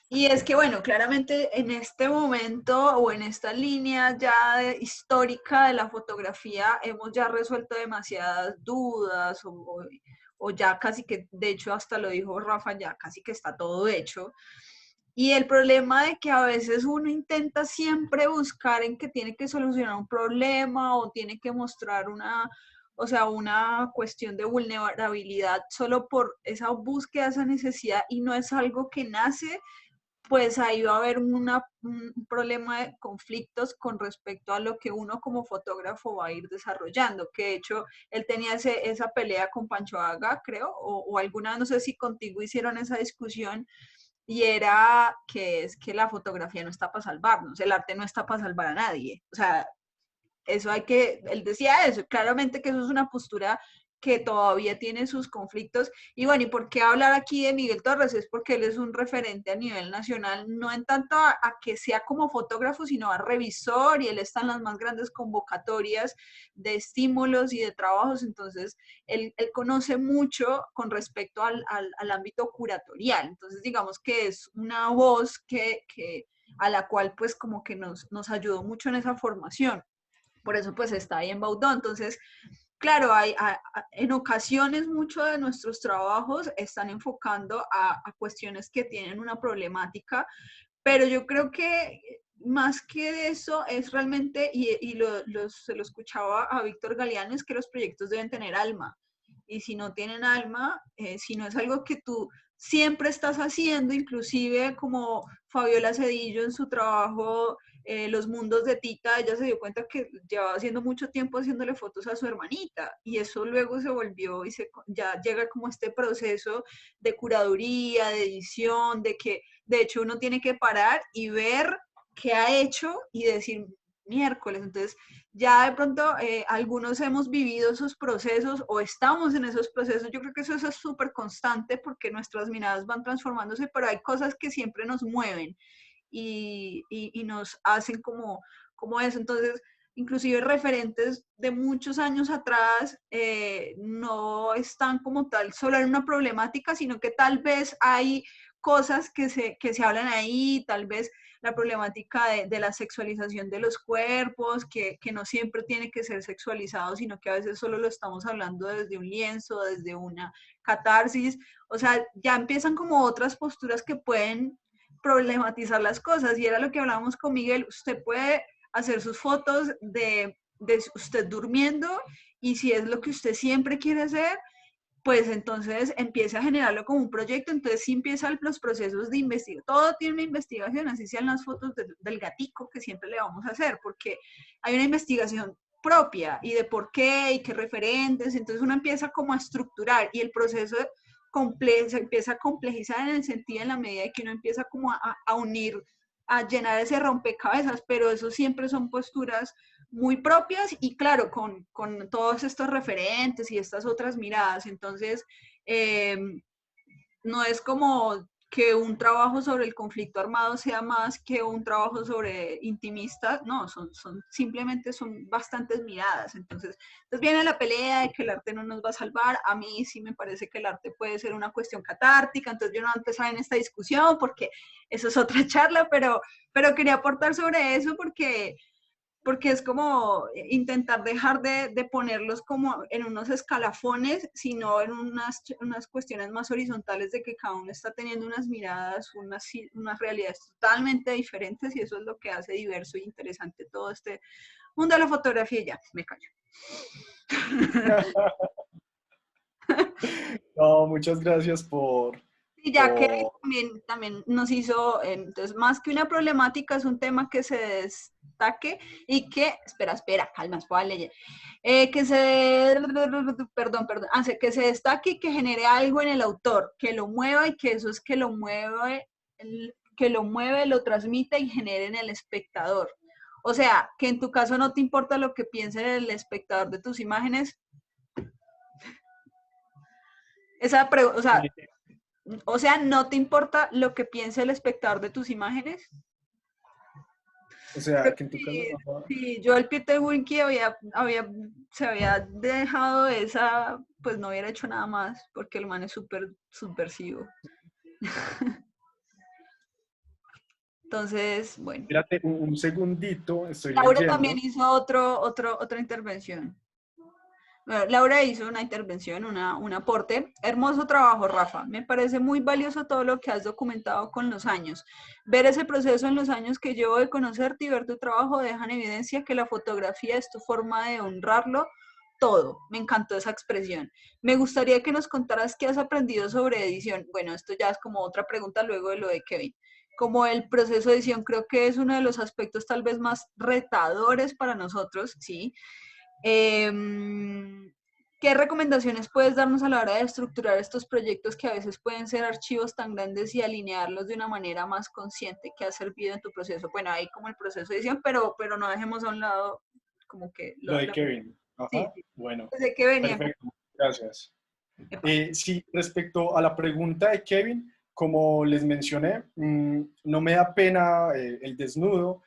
Y es que, bueno, claramente en este momento o en esta línea ya histórica de la fotografía hemos ya resuelto demasiadas dudas o ya casi que, de hecho, hasta lo dijo Rafa, ya casi que está todo hecho. Y el problema de que a veces uno intenta siempre buscar en que tiene que solucionar un problema o tiene que mostrar o sea, una cuestión de vulnerabilidad solo por esa búsqueda, esa necesidad y no es algo que nace pues ahí va a haber un problema de conflictos con respecto a lo que uno como fotógrafo va a ir desarrollando, que de hecho él tenía esa pelea con Pancho Haga, creo, o alguna, no sé si contigo hicieron esa discusión, y era que es que la fotografía no está para salvarnos, el arte no está para salvar a nadie, o sea, eso él decía eso, claramente que eso es una postura que todavía tiene sus conflictos. Y bueno, ¿y por qué hablar aquí de Miguel Torres? Es porque él es un referente a nivel nacional, no en tanto a que sea como fotógrafo, sino a revisor, y él está en las más grandes convocatorias de estímulos y de trabajos, entonces él conoce mucho con respecto al ámbito curatorial, entonces digamos que es una voz a la cual pues como que nos ayudó mucho en esa formación. Por eso pues está ahí en Baudó. Entonces, claro, en ocasiones muchos de nuestros trabajos están enfocando a cuestiones que tienen una problemática, pero yo creo que más que eso es realmente, se lo escuchaba a Víctor Galeano, es que los proyectos deben tener alma. Y si no tienen alma, si no es algo que tú siempre estás haciendo, inclusive como Fabiola Cedillo en su trabajo Los Mundos de Tita, ella se dio cuenta que llevaba haciendo mucho tiempo haciéndole fotos a su hermanita, y eso luego se volvió y ya llega como este proceso de curaduría, de edición, de que de hecho uno tiene que parar y ver qué ha hecho y decir miércoles. Entonces ya de pronto algunos hemos vivido esos procesos o estamos en esos procesos. Yo creo que eso es súper constante porque nuestras miradas van transformándose, pero hay cosas que siempre nos mueven y nos hacen como eso. Entonces, inclusive referentes de muchos años atrás no están como tal solo en una problemática, sino que tal vez hay cosas que se hablan ahí, tal vez la problemática de la sexualización de los cuerpos, que no siempre tiene que ser sexualizado, sino que a veces solo lo estamos hablando desde un lienzo, desde una catarsis. O sea, ya empiezan como otras posturas que pueden problematizar las cosas, y era lo que hablábamos con Miguel. Usted puede hacer sus fotos de usted durmiendo, y si es lo que usted siempre quiere hacer, pues entonces empieza a generarlo como un proyecto. Entonces sí empiezan los procesos de investigación, todo tiene una investigación, así sean las fotos del gatico que siempre le vamos a hacer, porque hay una investigación propia y de por qué y qué referentes, entonces uno empieza como a estructurar, y el proceso se empieza a complejizar en el sentido, en la medida de que uno empieza como a unir, a llenar ese rompecabezas, pero eso siempre son posturas muy propias y claro, con todos estos referentes y estas otras miradas. Entonces, eh, no es como que un trabajo sobre el conflicto armado sea más que un trabajo sobre intimistas, no, simplemente son bastantes miradas. Entonces viene la pelea de que el arte no nos va a salvar. A mí sí me parece que el arte puede ser una cuestión catártica, entonces yo no voy a empezar en esta discusión porque eso es otra charla, pero quería aportar sobre eso porque es como intentar dejar de ponerlos como en unos escalafones, sino en unas cuestiones más horizontales, de que cada uno está teniendo unas miradas, unas realidades totalmente diferentes, y eso es lo que hace diverso e interesante todo este mundo de la fotografía. Y ya, me callo. No, muchas gracias por... Y ya que también nos hizo, entonces, más que una problemática, es un tema que se destaque y que, espera, calma, puedo leer, que que se destaque y que genere algo en el autor, que lo mueva, y que eso es que lo mueve, lo transmite y genere en el espectador. O sea, que en tu caso no te importa lo que piense el espectador de tus imágenes. O sea, ¿no te importa lo que piense el espectador de tus imágenes? O sea, que en tu caso... Sí, yo el Peter Winky se había dejado esa, pues no hubiera hecho nada más, porque el man es súper subversivo. Entonces, bueno. Espérate un segundito, estoy Laura leyendo. también hizo otra intervención. Bueno, Laura hizo una intervención, un aporte. Hermoso trabajo, Rafa. Me parece muy valioso todo lo que has documentado con los años. Ver ese proceso en los años que llevo de conocerte y ver tu trabajo deja en evidencia que la fotografía es tu forma de honrarlo todo. Me encantó esa expresión. Me gustaría que nos contaras qué has aprendido sobre edición. Bueno, esto ya es como otra pregunta luego de lo de Kevin. como el proceso de edición creo que es uno de los aspectos tal vez más retadores para nosotros, ¿sí? ¿Qué recomendaciones puedes darnos a la hora de estructurar estos proyectos que a veces pueden ser archivos tan grandes y alinearlos de una manera más consciente que ha servido en tu proceso? Bueno, ahí como el proceso de edición, pero no dejemos a un lado como que Lo de Kevin. sí, Ajá. sí. Bueno, Desde que venía. perfecto. Gracias. Epa. Sí, respecto a la pregunta de Kevin, como les mencioné, no me da pena el desnudo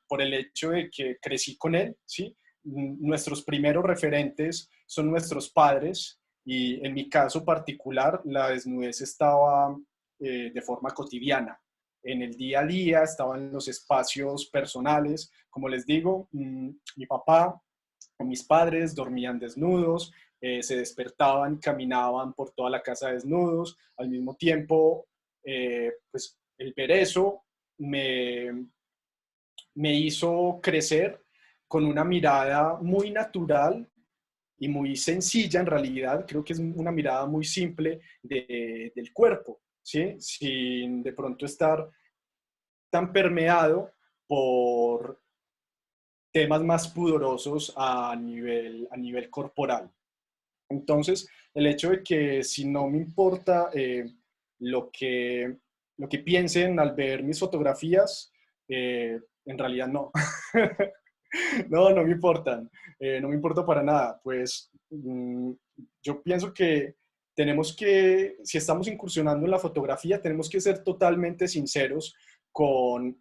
por el hecho de que crecí con él, ¿sí? Nuestros primeros referentes son nuestros padres y en mi caso particular la desnudez estaba de forma cotidiana. En el día a día, estaba en los espacios personales. Como les digo, mi papá o mis padres dormían desnudos, se despertaban, caminaban por toda la casa desnudos. Al mismo tiempo, pues el ver eso me hizo crecer con una mirada muy natural y muy sencilla en realidad. Creo que es una mirada muy simple del cuerpo, ¿sí? Sin de pronto estar tan permeado por temas más pudorosos a nivel corporal. Entonces, el hecho de que si no me importa lo, que, lo que piensen al ver mis fotografías, en realidad no. No me importan, no me importa para nada. Pues yo pienso que tenemos que, si estamos incursionando en la fotografía, tenemos que ser totalmente sinceros con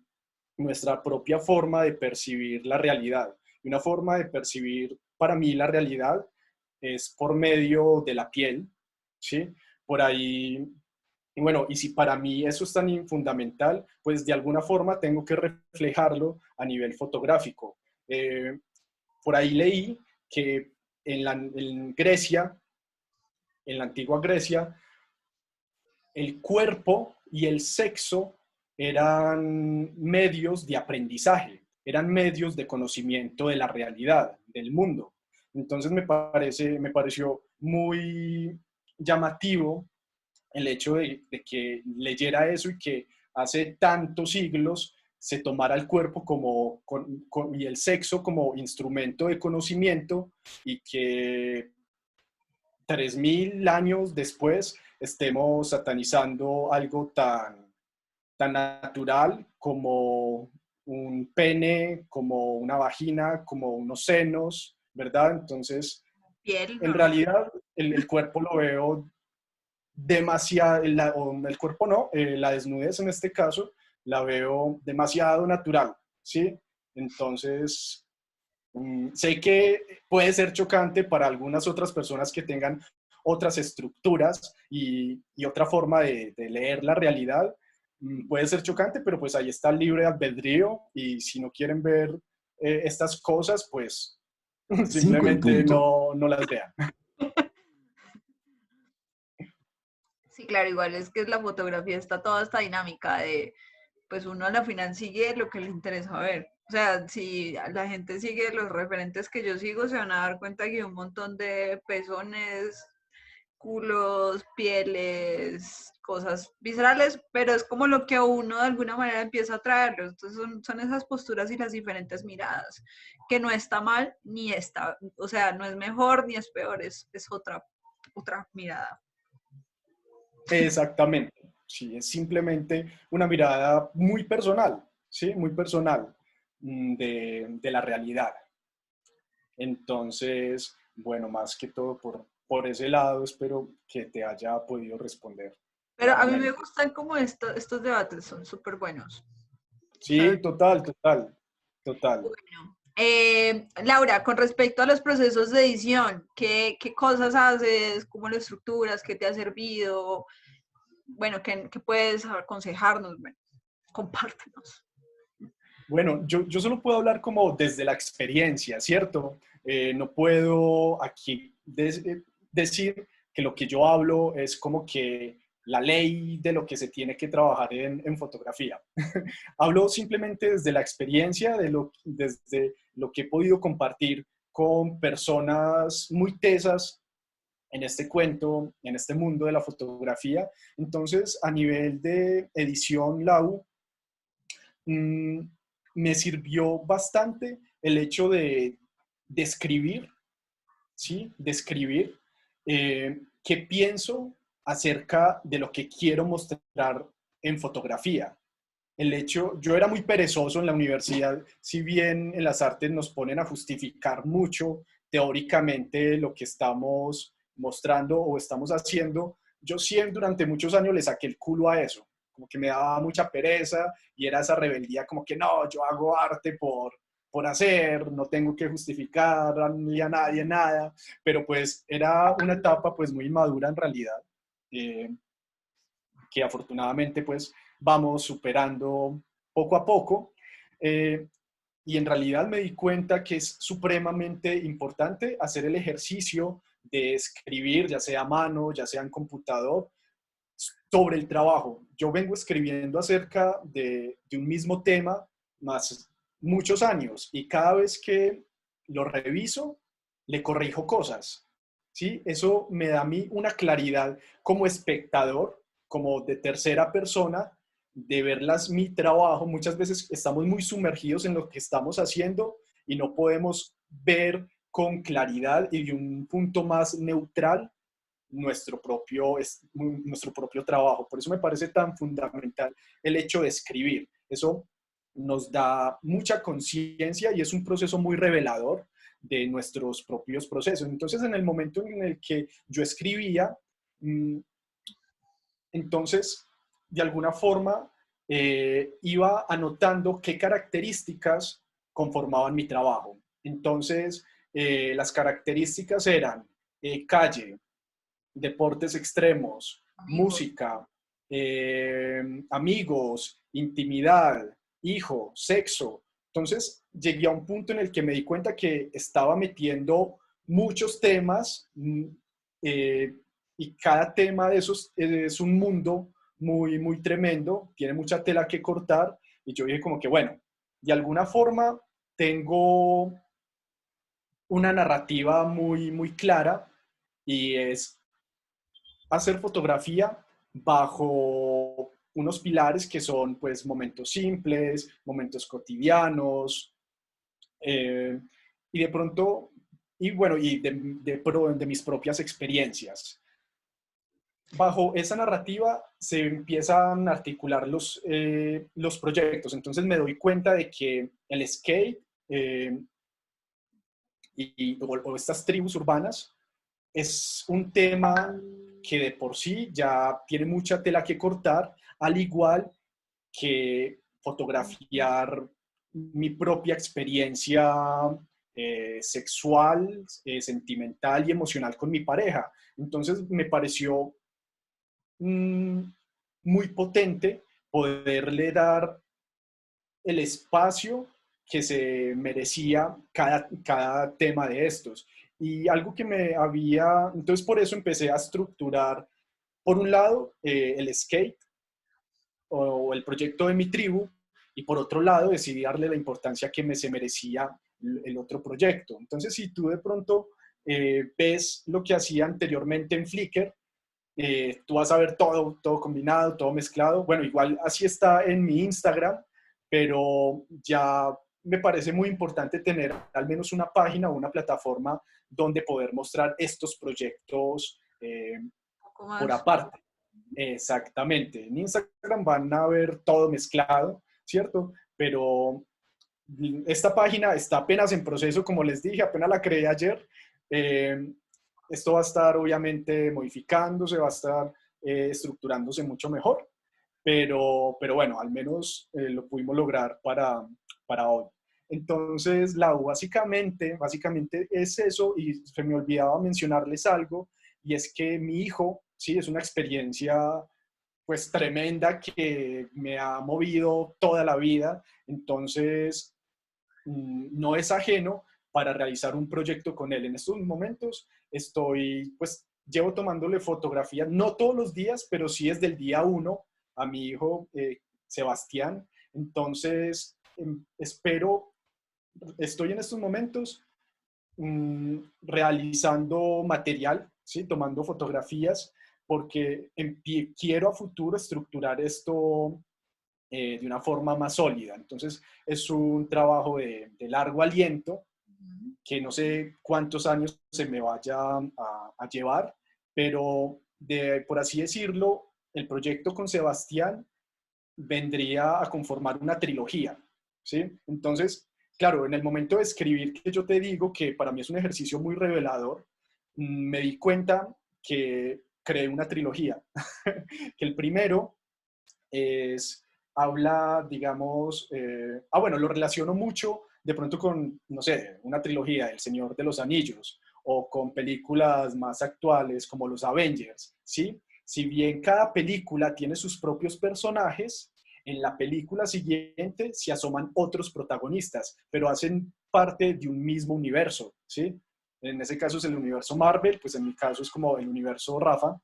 nuestra propia forma de percibir la realidad. Y una forma de percibir para mí la realidad es por medio de la piel, ¿sí? Por ahí, y bueno, y si para mí eso es tan fundamental, pues de alguna forma tengo que reflejarlo a nivel fotográfico. Eh, por ahí leí que en Grecia, en la antigua Grecia, el cuerpo y el sexo eran medios de aprendizaje, eran medios de conocimiento de la realidad, del mundo. Entonces me pareció muy llamativo el hecho de que leyera eso y que hace tantos siglos se tomara el cuerpo y el sexo como instrumento de conocimiento y que 3000 años después estemos satanizando algo tan natural como un pene, como una vagina, como unos senos, ¿verdad? Entonces, Piel, en no. realidad, el cuerpo lo veo demasiado, o el cuerpo no, la desnudez en este caso, la veo demasiado natural, ¿sí? Entonces, sé que puede ser chocante para algunas otras personas que tengan otras estructuras y otra forma de leer la realidad. Puede ser chocante, pero pues ahí está el libre albedrío y si no quieren ver estas cosas, pues 5 en simplemente punto. no las vean. Sí, claro, igual es que la fotografía está toda esta dinámica de, pues uno a la final sigue lo que le interesa ver. O sea, si la gente sigue los referentes que yo sigo, se van a dar cuenta que hay un montón de pezones, culos, pieles, cosas viscerales, pero es como lo que a uno de alguna manera empieza a atraerlo. Entonces son esas posturas y las diferentes miradas, que no está mal ni está, o sea, no es mejor ni es peor, es otra mirada. Exactamente, sí, es simplemente una mirada muy personal, ¿sí? Muy personal de la realidad. Entonces, bueno, más que todo por ese lado, espero que te haya podido responder Pero a mí me claramente. gustan como estos debates, son súper buenos. O sea, Sí, total. bueno. Laura, con respecto a los procesos de edición, ¿qué cosas haces? ¿Cómo lo estructuras? ¿Qué te ha servido? Bueno, ¿qué puedes aconsejarnos? Bueno, compártenos. Bueno, yo solo puedo hablar como desde la experiencia, ¿cierto? No puedo aquí decir que lo que yo hablo es como que la ley de lo que se tiene que trabajar en fotografía. Hablo simplemente desde la experiencia, desde lo que he podido compartir con personas muy tesas en este cuento, en este mundo de la fotografía. Entonces, a nivel de edición, Lau, mm, me sirvió bastante el hecho de escribir, ¿sí? De escribir qué pienso acerca de lo que quiero mostrar en fotografía. El hecho, yo era muy perezoso en la universidad, si bien en las artes nos ponen a justificar mucho teóricamente lo que estamos mostrando o estamos haciendo, yo siempre durante muchos años le saqué el culo a eso, como que me daba mucha pereza y era esa rebeldía como que no, yo hago arte por hacer, no tengo que justificar ni a nadie nada, pero pues era una etapa pues muy madura en realidad, eh, que afortunadamente pues vamos superando poco a poco. Eh, y en realidad me di cuenta que es supremamente importante hacer el ejercicio de escribir, ya sea a mano, ya sea en computador, sobre el trabajo. Yo vengo escribiendo acerca de un mismo tema más muchos años y cada vez que lo reviso, le corrijo cosas. ¿Sí? Eso me da a mí una claridad como espectador, como de tercera persona, de verlas mi trabajo. Muchas veces estamos muy sumergidos en lo que estamos haciendo y no podemos ver con claridad y de un punto más neutral nuestro propio trabajo. Por eso me parece tan fundamental el hecho de escribir. Eso nos da mucha conciencia y es un proceso muy revelador de nuestros propios procesos. Entonces, en el momento en el que yo escribía, entonces, de alguna forma, iba anotando qué características conformaban mi trabajo. Entonces, las características eran calle, deportes extremos, Amigos. música, amigos, intimidad, hijo, sexo. Entonces llegué a un punto en el que me di cuenta que estaba metiendo muchos temas eh, y cada tema de esos es un mundo muy, muy tremendo, tiene mucha tela que cortar y yo dije como que bueno, de alguna forma tengo una narrativa muy, muy clara y es hacer fotografía bajo unos pilares que son pues momentos simples, momentos cotidianos, eh, y de pronto, y bueno, y de mis propias experiencias. Bajo esa narrativa se empiezan a articular los proyectos, entonces me doy cuenta de que el skate o estas tribus urbanas es un tema que de por sí ya tiene mucha tela que cortar, al igual que fotografiar mi propia experiencia sexual, sentimental y emocional con mi pareja. Entonces me pareció mm, muy potente poderle dar el espacio que se merecía cada tema de estos. Y algo que me había, entonces por eso empecé a estructurar, por un lado, el skate o el proyecto de mi tribu, y por otro lado, decidí darle la importancia que se merecía el otro proyecto. Entonces, si tú de pronto ves lo que hacía anteriormente en Flickr, tú vas a ver todo combinado, todo mezclado. Bueno, igual así está en mi Instagram, pero ya me parece muy importante tener al menos una página o una plataforma donde poder mostrar estos proyectos Un poco por más. aparte. Exactamente. En Instagram van a ver todo mezclado, ¿cierto? Pero esta página está apenas en proceso, como les dije, apenas la creé ayer. Eh, Esto va a estar obviamente modificándose, va a estar estructurándose mucho mejor, pero bueno, al menos lo pudimos lograr para hoy. Entonces, Lau, básicamente es eso, y se me olvidaba mencionarles algo, y es que mi hijo, sí, es una experiencia pues tremenda que me ha movido toda la vida, entonces no es ajeno para realizar un proyecto con él. En estos momentos estoy, pues, llevo tomándole fotografía, no todos los días, pero sí desde el día uno a mi hijo Sebastián. Entonces, estoy en estos momentos realizando material ¿sí? Tomando fotografías, porque quiero a futuro estructurar esto de una forma más sólida. Entonces, es un trabajo de largo aliento, que no sé cuántos años se me vaya a llevar, pero por así decirlo, el proyecto con Sebastián vendría a conformar una trilogía, ¿sí? Entonces, claro, en el momento de escribir, que yo te digo que para mí es un ejercicio muy revelador, me di cuenta que creé una trilogía, que el primero habla, digamos, bueno, lo relaciono mucho de pronto con, no sé, una trilogía, El Señor de los Anillos, o con películas más actuales como los Avengers, ¿sí? Si bien cada película tiene sus propios personajes, en la película siguiente se asoman otros protagonistas, pero hacen parte de un mismo universo, ¿sí? En ese caso es el universo Marvel, pues en mi caso es como el universo Rafa,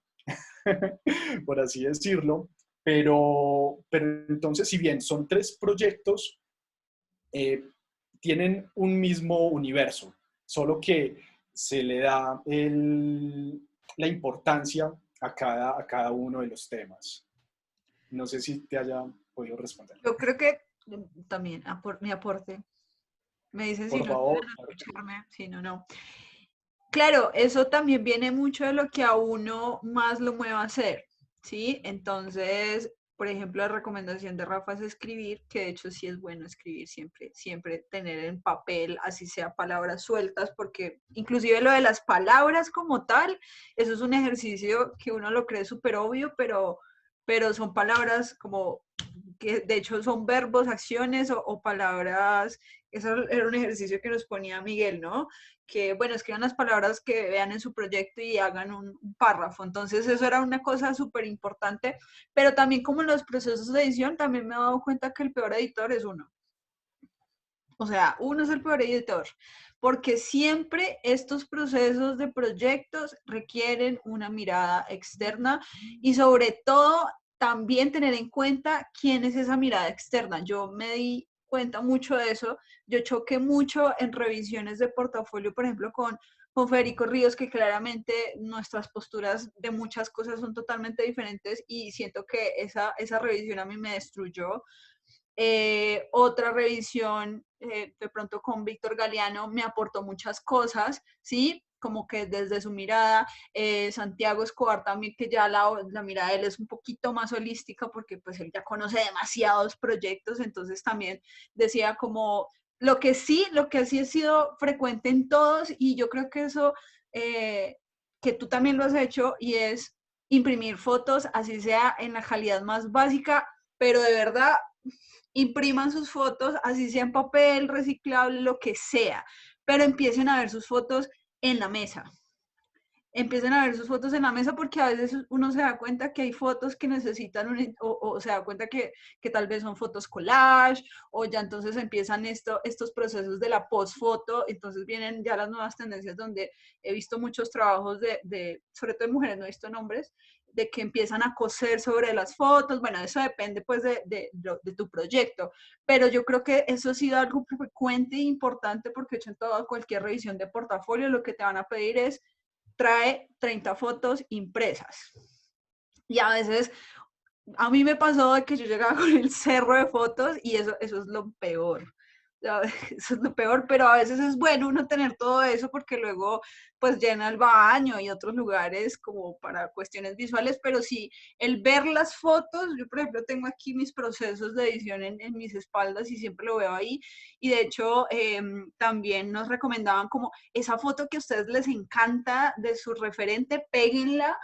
por así decirlo. Pero entonces, si bien son 3 proyectos, tienen un mismo universo, solo que se le da la importancia a cada uno de los temas. No sé si te haya podido responder. Yo creo que también mi aporte. Me dicen si Por no favor. quieren escucharme, si no, no. Claro, eso también viene mucho de lo que a uno más lo mueve a hacer, ¿sí? Entonces, por ejemplo, la recomendación de Rafa es escribir, que de hecho sí es bueno escribir siempre, siempre tener en papel, así sea palabras sueltas, porque inclusive lo de las palabras como tal, eso es un ejercicio que uno lo cree súper obvio, pero son palabras como que de hecho son verbos, acciones o palabras. Eso era un ejercicio que nos ponía Miguel, ¿no? Que, bueno, escriban las palabras que vean en su proyecto y hagan un párrafo. Entonces, eso era una cosa súper importante, pero también como en los procesos de edición, también me he dado cuenta que el peor editor es uno. O sea, uno es el peor editor, porque siempre estos procesos de proyectos requieren una mirada externa y sobre todo también tener en cuenta quién es esa mirada externa. Yo me di cuenta mucho de eso, yo choqué mucho en revisiones de portafolio, por ejemplo, con Federico Ríos, que claramente nuestras posturas de muchas cosas son totalmente diferentes y siento que esa revisión a mí me destruyó. Otra revisión de pronto con Víctor Galeano me aportó muchas cosas, ¿sí? Como que desde su mirada, Santiago Escobar también, que ya la mirada de él es un poquito más holística porque pues él ya conoce demasiados proyectos, entonces también decía como lo que sí ha sido frecuente en todos y yo creo que eso, que tú también lo has hecho y es imprimir fotos, así sea en la calidad más básica, pero de verdad impriman sus fotos, así sea en papel, reciclable, lo que sea, pero empiecen a ver sus fotos en la mesa. Empiecen a ver sus fotos en la mesa porque a veces uno se da cuenta que hay fotos que necesitan, o se da cuenta que tal vez son fotos collage, o ya entonces empiezan estos procesos de la post-foto, entonces vienen ya las nuevas tendencias donde he visto muchos trabajos sobre todo de mujeres, no he visto nombres, de que empiezan a coser sobre las fotos, bueno, eso depende pues de tu proyecto, pero yo creo que eso ha sido algo frecuente e importante porque en toda cualquier revisión de portafolio lo que te van a pedir es trae 30 fotos impresas. Y a veces, a mí me pasó de que yo llegaba con el cerro de fotos y eso es lo peor. Eso es lo peor, pero a veces es bueno uno tener todo eso porque luego pues llena el baño y otros lugares como para cuestiones visuales, pero sí, el ver las fotos, yo por ejemplo tengo aquí mis procesos de edición en mis espaldas y siempre lo veo ahí y de hecho también nos recomendaban como esa foto que a ustedes les encanta de su referente, péguenla,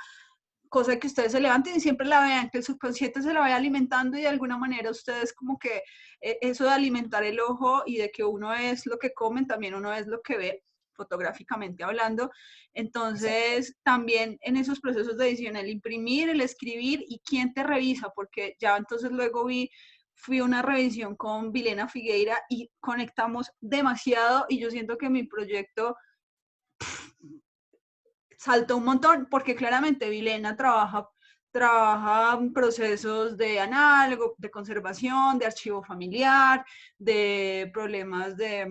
cosa que ustedes se levanten y siempre la vean, que el subconsciente se la vaya alimentando y de alguna manera ustedes como que eso de alimentar el ojo y de que uno es lo que comen, también uno es lo que ve fotográficamente hablando. Entonces, también en esos procesos de edición, el imprimir, el escribir y quién te revisa, porque ya entonces luego fui a una revisión con Vilena Figueira y conectamos demasiado y yo siento que mi proyecto saltó un montón porque claramente Vilena trabaja procesos de análogo, de conservación, de archivo familiar, de problemas de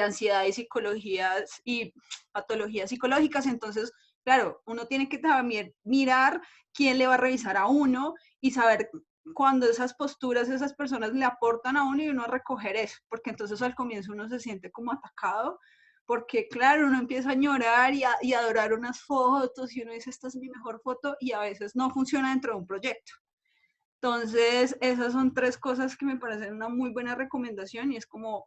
ansiedad y psicologías y patologías psicológicas. Entonces, claro, uno tiene que también mirar quién le va a revisar a uno y saber cuando esas posturas, esas personas le aportan a uno y uno recoger eso, porque entonces al comienzo uno se siente como atacado, porque claro, uno empieza a llorar y a adorar unas fotos y uno dice, esta es mi mejor foto y a veces no funciona dentro de un proyecto. Entonces, esas son tres cosas que me parecen una muy buena recomendación y es como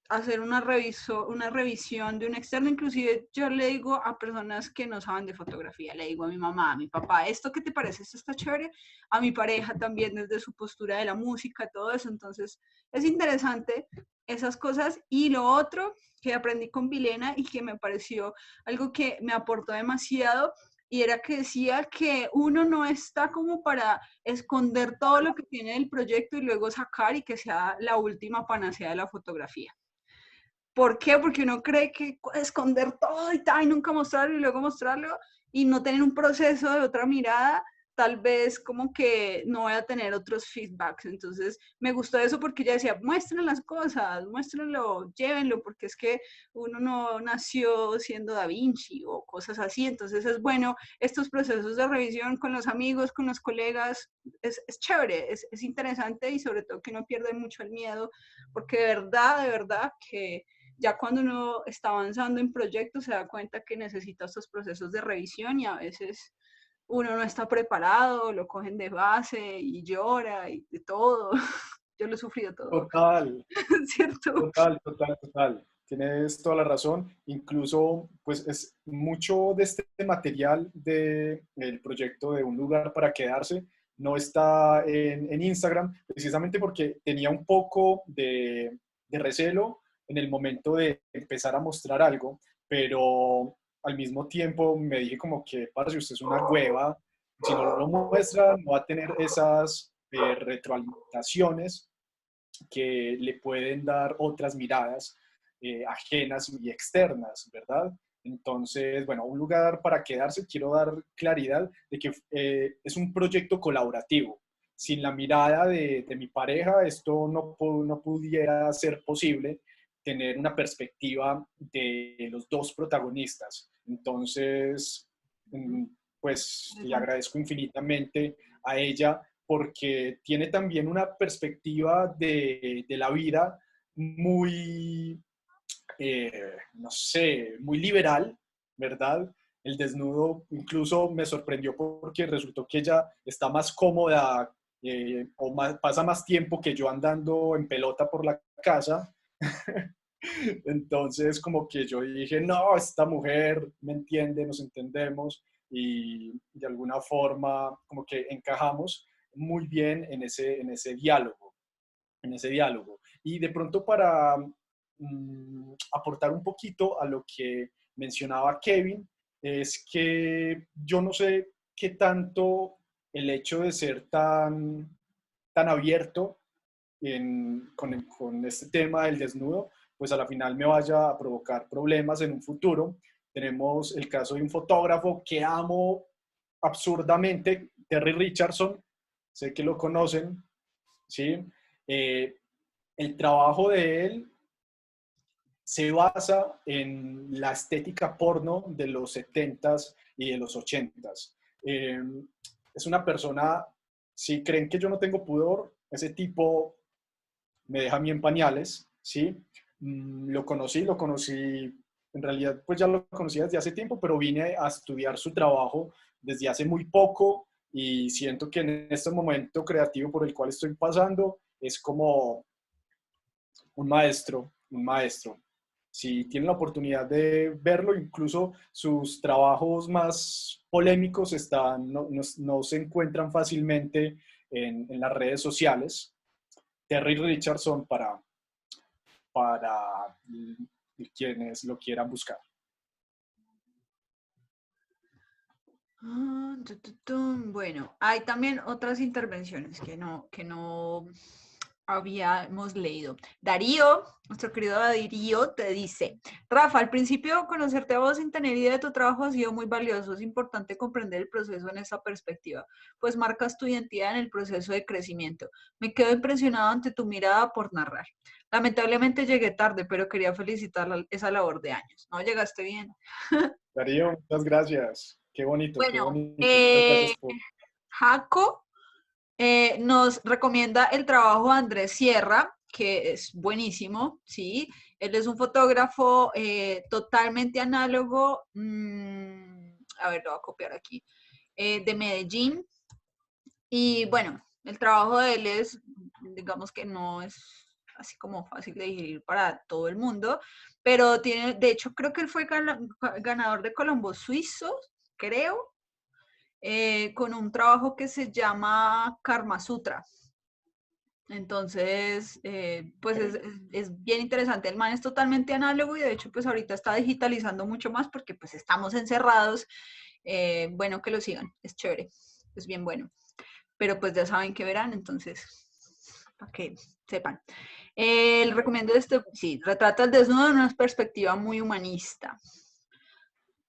hacer una revisión de un externo. Inclusive yo le digo a personas que no saben de fotografía, le digo a mi mamá, a mi papá, ¿esto qué te parece? ¿Esto está chévere? A mi pareja también desde su postura de la música, todo eso. Entonces, es interesante esas cosas. Y lo otro que aprendí con Vilena y que me pareció algo que me aportó demasiado y era que decía que uno no está como para esconder todo lo que tiene del proyecto y luego sacar y que sea la última panacea de la fotografía. ¿Por qué? Porque uno cree que esconder todo y tal, y nunca mostrarlo y luego mostrarlo y no tener un proceso de otra mirada, tal vez como que no voy a tener otros feedbacks. Entonces me gustó eso porque ella decía, muestren las cosas, muéstrenlo, llévenlo, porque es que uno no nació siendo Da Vinci o cosas así. Entonces es bueno estos procesos de revisión con los amigos, con los colegas, es chévere, es interesante y sobre todo que no pierde mucho el miedo, porque de verdad que ya cuando uno está avanzando en proyectos se da cuenta que necesita estos procesos de revisión y a veces uno no está preparado, lo cogen de base y llora y de todo. Yo lo he sufrido todo, Total, ¿cierto? total, total, total. Tienes toda la razón. Incluso, pues es mucho de este material del proyecto de Un Lugar para Quedarse no está en Instagram, precisamente porque tenía un poco de recelo en el momento de empezar a mostrar algo, pero al mismo tiempo me dije como que, parce, usted es una hueva, si no lo muestra, no va a tener esas retroalimentaciones que le pueden dar otras miradas ajenas y externas, ¿verdad? Entonces, bueno, Un Lugar para Quedarse, quiero dar claridad de que es un proyecto colaborativo. Sin la mirada de mi pareja, esto no pudiera ser posible tener una perspectiva de los dos protagonistas. Entonces, pues le agradezco infinitamente a ella porque tiene también una perspectiva de la vida muy, no sé, muy liberal, ¿verdad? El desnudo incluso me sorprendió porque resultó que ella está más cómoda pasa más tiempo que yo andando en pelota por la casa. Entonces, como que yo dije, no, esta mujer me entiende, nos entendemos y de alguna forma como que encajamos muy bien en ese diálogo, en ese diálogo. Y de pronto para aportar un poquito a lo que mencionaba Kevin, es que yo no sé qué tanto el hecho de ser tan abierto con este tema del desnudo, pues a la final me vaya a provocar problemas en un futuro. Tenemos el caso de un fotógrafo que amo absurdamente, Terry Richardson, sé que lo conocen, ¿sí? El trabajo de él se basa en la estética porno de los 70s y de los 80s. Es una persona, si creen que yo no tengo pudor, ese tipo me deja a mí en pañales, ¿sí? Lo conocí, en realidad pues ya lo conocía desde hace tiempo, pero vine a estudiar su trabajo desde hace muy poco y siento que en este momento creativo por el cual estoy pasando es como un maestro, un maestro. Si tienen la oportunidad de verlo, incluso sus trabajos más polémicos no se encuentran fácilmente en las redes sociales. Terry Richardson para quienes lo quieran buscar. Bueno, hay también otras intervenciones que no habíamos leído. Darío, nuestro querido Darío, te dice, Rafa, al principio conocerte a vos sin tener idea de tu trabajo ha sido muy valioso. Es importante comprender el proceso en esa perspectiva, pues marcas tu identidad en el proceso de crecimiento. Me quedo impresionado ante tu mirada por narrar. Lamentablemente llegué tarde, pero quería felicitar esa labor de años. ¿No llegaste bien? Darío, muchas gracias. Qué bonito, qué Bueno, bonito. Muchas gracias por... Jaco nos recomienda el trabajo de Andrés Sierra, que es buenísimo, ¿sí? Él es un fotógrafo totalmente análogo, a ver, lo voy a copiar aquí, de Medellín. Y bueno, el trabajo de él es, digamos que no es así como fácil de digerir para todo el mundo, pero tiene, de hecho, creo que él fue ganador de Colombo Suizo, creo, con un trabajo que se llama Karma Sutra. Entonces, pues es bien interesante. El man es totalmente análogo y de hecho, pues ahorita está digitalizando mucho más porque pues estamos encerrados. Bueno, que lo sigan, es chévere, es bien bueno. Pero pues ya saben que verán, entonces, para que sepan. Les recomiendo este, sí, retrata el desnudo en una perspectiva muy humanista.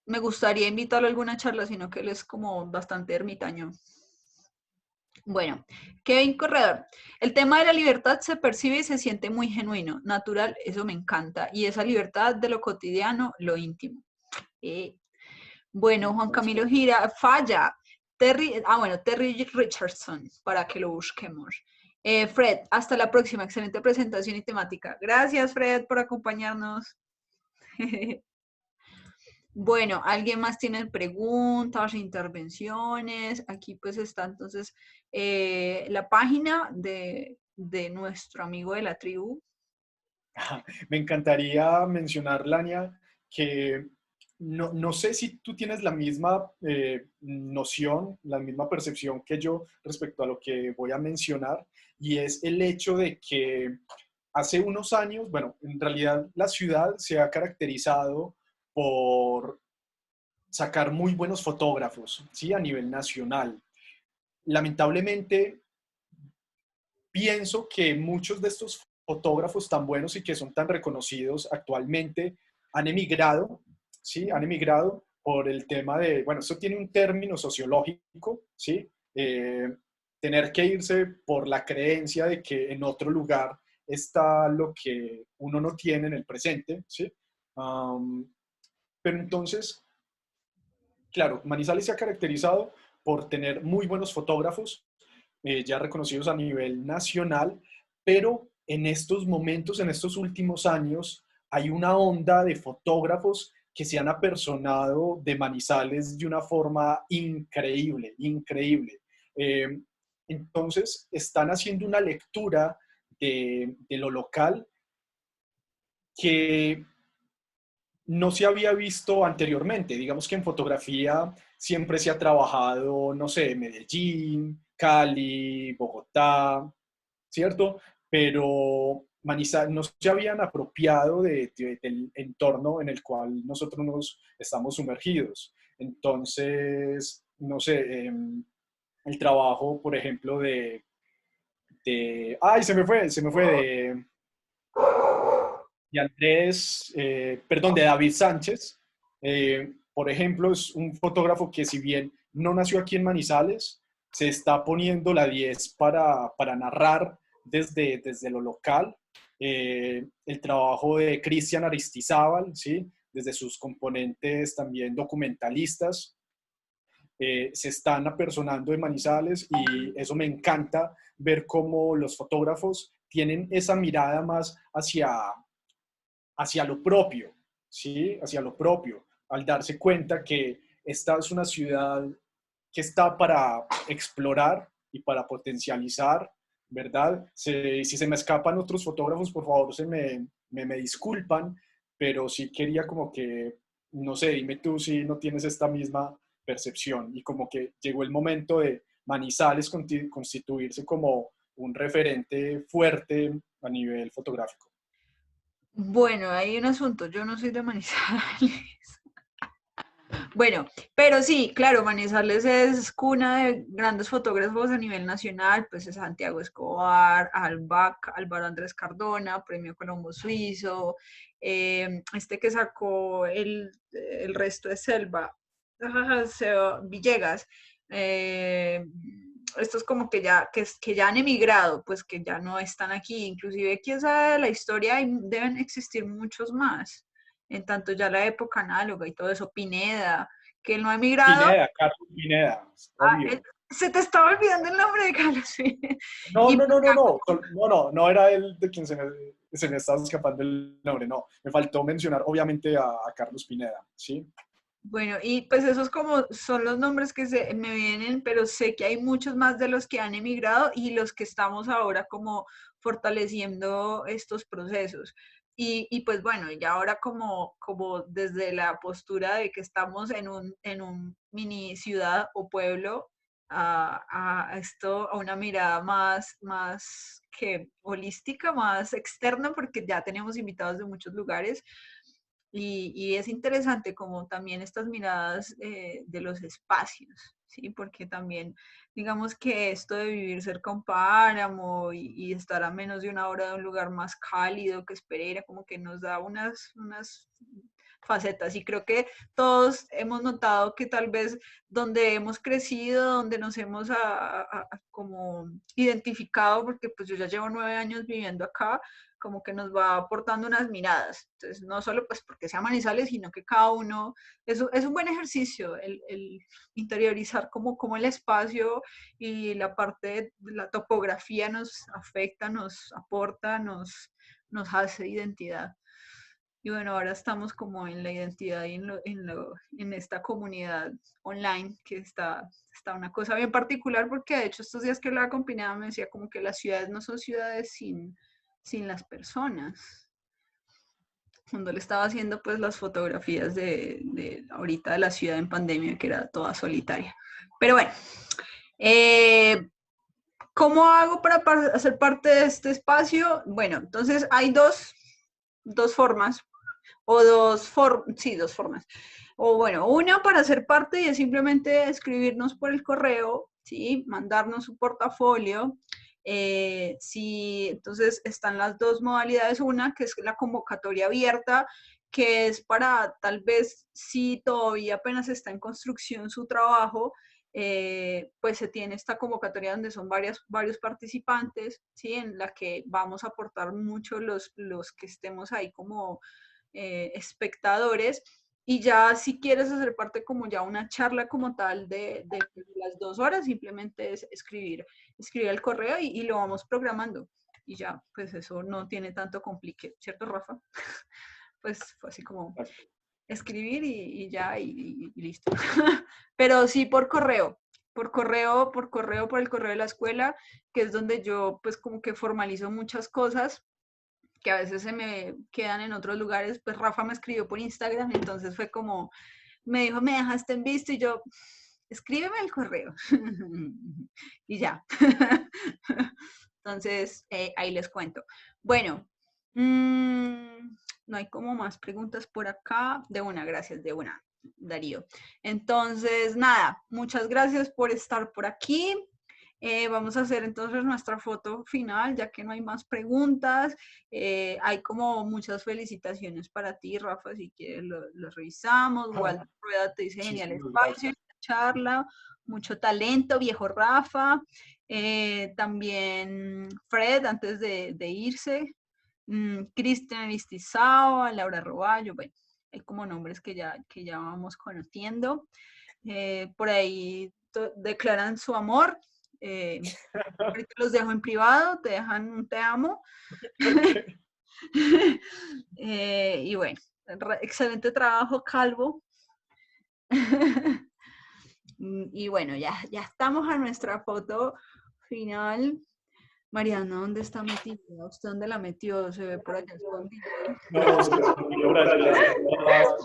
Me gustaría invitarlo a alguna charla, sino que él es como bastante ermitaño. Bueno, Kevin Corredor. El tema de la libertad se percibe y se siente muy genuino, natural, eso me encanta. Y esa libertad de lo cotidiano, lo íntimo. Bueno, Juan Camilo Gira, falla. Terry Richardson, para que lo busquemos. Fred, hasta la próxima. Excelente presentación y temática. Gracias, Fred, por acompañarnos. Bueno, ¿alguien más tiene preguntas, intervenciones? Aquí pues está entonces la página de nuestro amigo de la tribu. Me encantaría mencionar, Lania, que no sé si tú tienes la misma noción, la misma percepción que yo respecto a lo que voy a mencionar, y es el hecho de que hace unos años, bueno, en realidad la ciudad se ha caracterizado por sacar muy buenos fotógrafos, ¿sí? A nivel nacional. Lamentablemente, pienso que muchos de estos fotógrafos tan buenos y que son tan reconocidos actualmente han emigrado, ¿sí? Han emigrado por el tema de, bueno, esto tiene un término sociológico, ¿sí? Tener que irse por la creencia de que en otro lugar está lo que uno no tiene en el presente, ¿sí? Pero entonces, claro, Manizales se ha caracterizado por tener muy buenos fotógrafos, ya reconocidos a nivel nacional, pero en estos momentos, en estos últimos años, hay una onda de fotógrafos que se han apersonado de Manizales de una forma increíble, increíble. Eh, entonces, están haciendo una lectura de lo local que no se había visto anteriormente. Digamos que en fotografía siempre se ha trabajado, no sé, Medellín, Cali, Bogotá, ¿cierto? Pero Manizales no se habían apropiado del entorno en el cual nosotros nos estamos sumergidos. Entonces, no sé, el trabajo, por ejemplo, ¡ay, se me fue! De Andrés, perdón, de David Sánchez. Por ejemplo, es un fotógrafo que si bien no nació aquí en Manizales, se está poniendo la 10 para narrar desde lo local. El trabajo de Cristian Aristizábal, ¿sí? Desde sus componentes también documentalistas, se están apersonando en Manizales y eso me encanta ver cómo los fotógrafos tienen esa mirada más hacia lo propio, ¿sí? Hacia lo propio, al darse cuenta que esta es una ciudad que está para explorar y para potencializar, ¿verdad? Si se me escapan otros fotógrafos, por favor, me disculpan, pero sí quería como que, no sé, dime tú si no tienes esta misma percepción y como que llegó el momento de Manizales constituirse como un referente fuerte a nivel fotográfico. Bueno, hay un asunto, yo no soy de Manizales. Bueno, pero sí, claro, Manizales es cuna de grandes fotógrafos a nivel nacional, pues es Santiago Escobar, Álvaro Andrés Cardona, Premio Colombo Suizo, este que sacó el resto de Selva, Villegas, estos como que ya han emigrado, pues que ya no están aquí, inclusive quién sabe de la historia, deben existir muchos más. en tanto ya la época análoga y todo eso, Pineda, que él no ha emigrado. Pineda, Carlos Pineda, obvio. Se te estaba olvidando el nombre de Carlos. Sí. No, Y no, no, no, no, no era él de quien se me estaba escapando el nombre, no. Me faltó mencionar, obviamente, a Carlos Pineda, ¿sí? Bueno, y pues esos como son los nombres que me vienen, pero sé que hay muchos más de los que han emigrado y los que estamos ahora como fortaleciendo estos procesos. Y pues bueno, ya ahora como desde la postura de que estamos en un mini ciudad o pueblo, a esto, a una mirada más que holística, más externa, porque ya tenemos invitados de muchos lugares. Y es interesante como también estas miradas de los espacios, ¿sí? Porque también, digamos que esto de vivir cerca a un páramo y estar a menos de una hora de un lugar más cálido que Pereira, como que nos da unas facetas. Y creo que todos hemos notado que tal vez donde hemos crecido, donde nos hemos como identificado, porque pues yo ya llevo 9 años viviendo acá, como que nos va aportando unas miradas. Entonces, no solo pues porque sea Manizales, sino que cada uno, es un buen ejercicio el interiorizar como el espacio y la parte de la topografía nos afecta, nos aporta, nos hace identidad. Y bueno, ahora estamos como en la identidad y en esta comunidad online que está una cosa bien particular, porque de hecho estos días que hablaba con Pineda me decía como que las ciudades no son ciudades sin las personas. Cuando le estaba haciendo pues las fotografías de ahorita de la ciudad en pandemia, que era toda solitaria. Pero bueno, ¿cómo hago para hacer parte de este espacio? Bueno, entonces hay dos formas, o dos formas. O bueno, una para ser parte y es simplemente escribirnos por el correo, ¿sí? Mandarnos su portafolio. Sí, entonces están las dos modalidades, una que es la convocatoria abierta, que es para tal vez si todavía apenas está en construcción su trabajo, pues se tiene esta convocatoria donde son varios participantes, ¿sí? En la que vamos a aportar mucho los que estemos ahí como espectadores. Y ya si quieres hacer parte como ya una charla como tal de las 2 horas, simplemente es escribir el correo y lo vamos programando. Y ya, pues eso no tiene tanto complique, ¿cierto, Rafa? Pues fue así como escribir y ya, y listo. Pero sí por correo, por el correo de la escuela, que es donde yo pues como que formalizo muchas cosas que a veces se me quedan en otros lugares. Pues Rafa me escribió por Instagram, entonces fue como, me dijo, me dejaste en visto, y yo, escríbeme el correo. Y ya. Entonces, ahí les cuento. Bueno, no hay como más preguntas por acá. De una, gracias, de una, Darío. Entonces, nada, muchas gracias por estar por aquí. Vamos a hacer entonces nuestra foto final, ya que no hay más preguntas. Hay como muchas felicitaciones para ti, Rafa, si quieres lo revisamos. Walter Rueda te dice genial espacio, charla, mucho talento, viejo Rafa. También Fred, antes de irse. Cristian Aristizao, Laura Roballo, bueno, hay como nombres que ya vamos conociendo. Por ahí declaran su amor. Ahorita los dejo en privado, te dejan un te amo. Y bueno, excelente trabajo, Calvo. Y bueno, ya estamos a nuestra foto final. Mariana, ¿dónde está metida? ¿Usted dónde la metió? Se ve por allá escondida. No, se escondió por allá.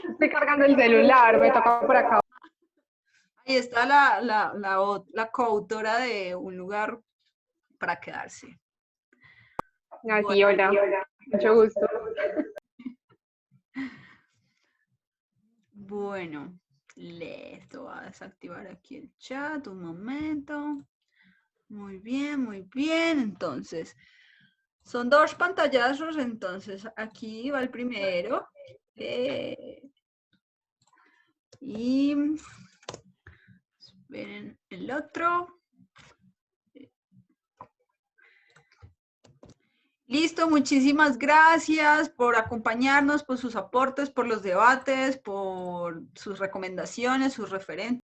Estoy cargando el celular, me toca por acá. Ahí está la coautora de Un lugar para quedarse. Así, hola. Mucho gusto. Bueno, listo. Voy a desactivar aquí el chat un momento. Muy bien, muy bien. Entonces, son 2 pantallazos. Entonces, aquí va el primero. Y esperen el otro. Listo, muchísimas gracias por acompañarnos, por sus aportes, por los debates, por sus recomendaciones, sus referentes.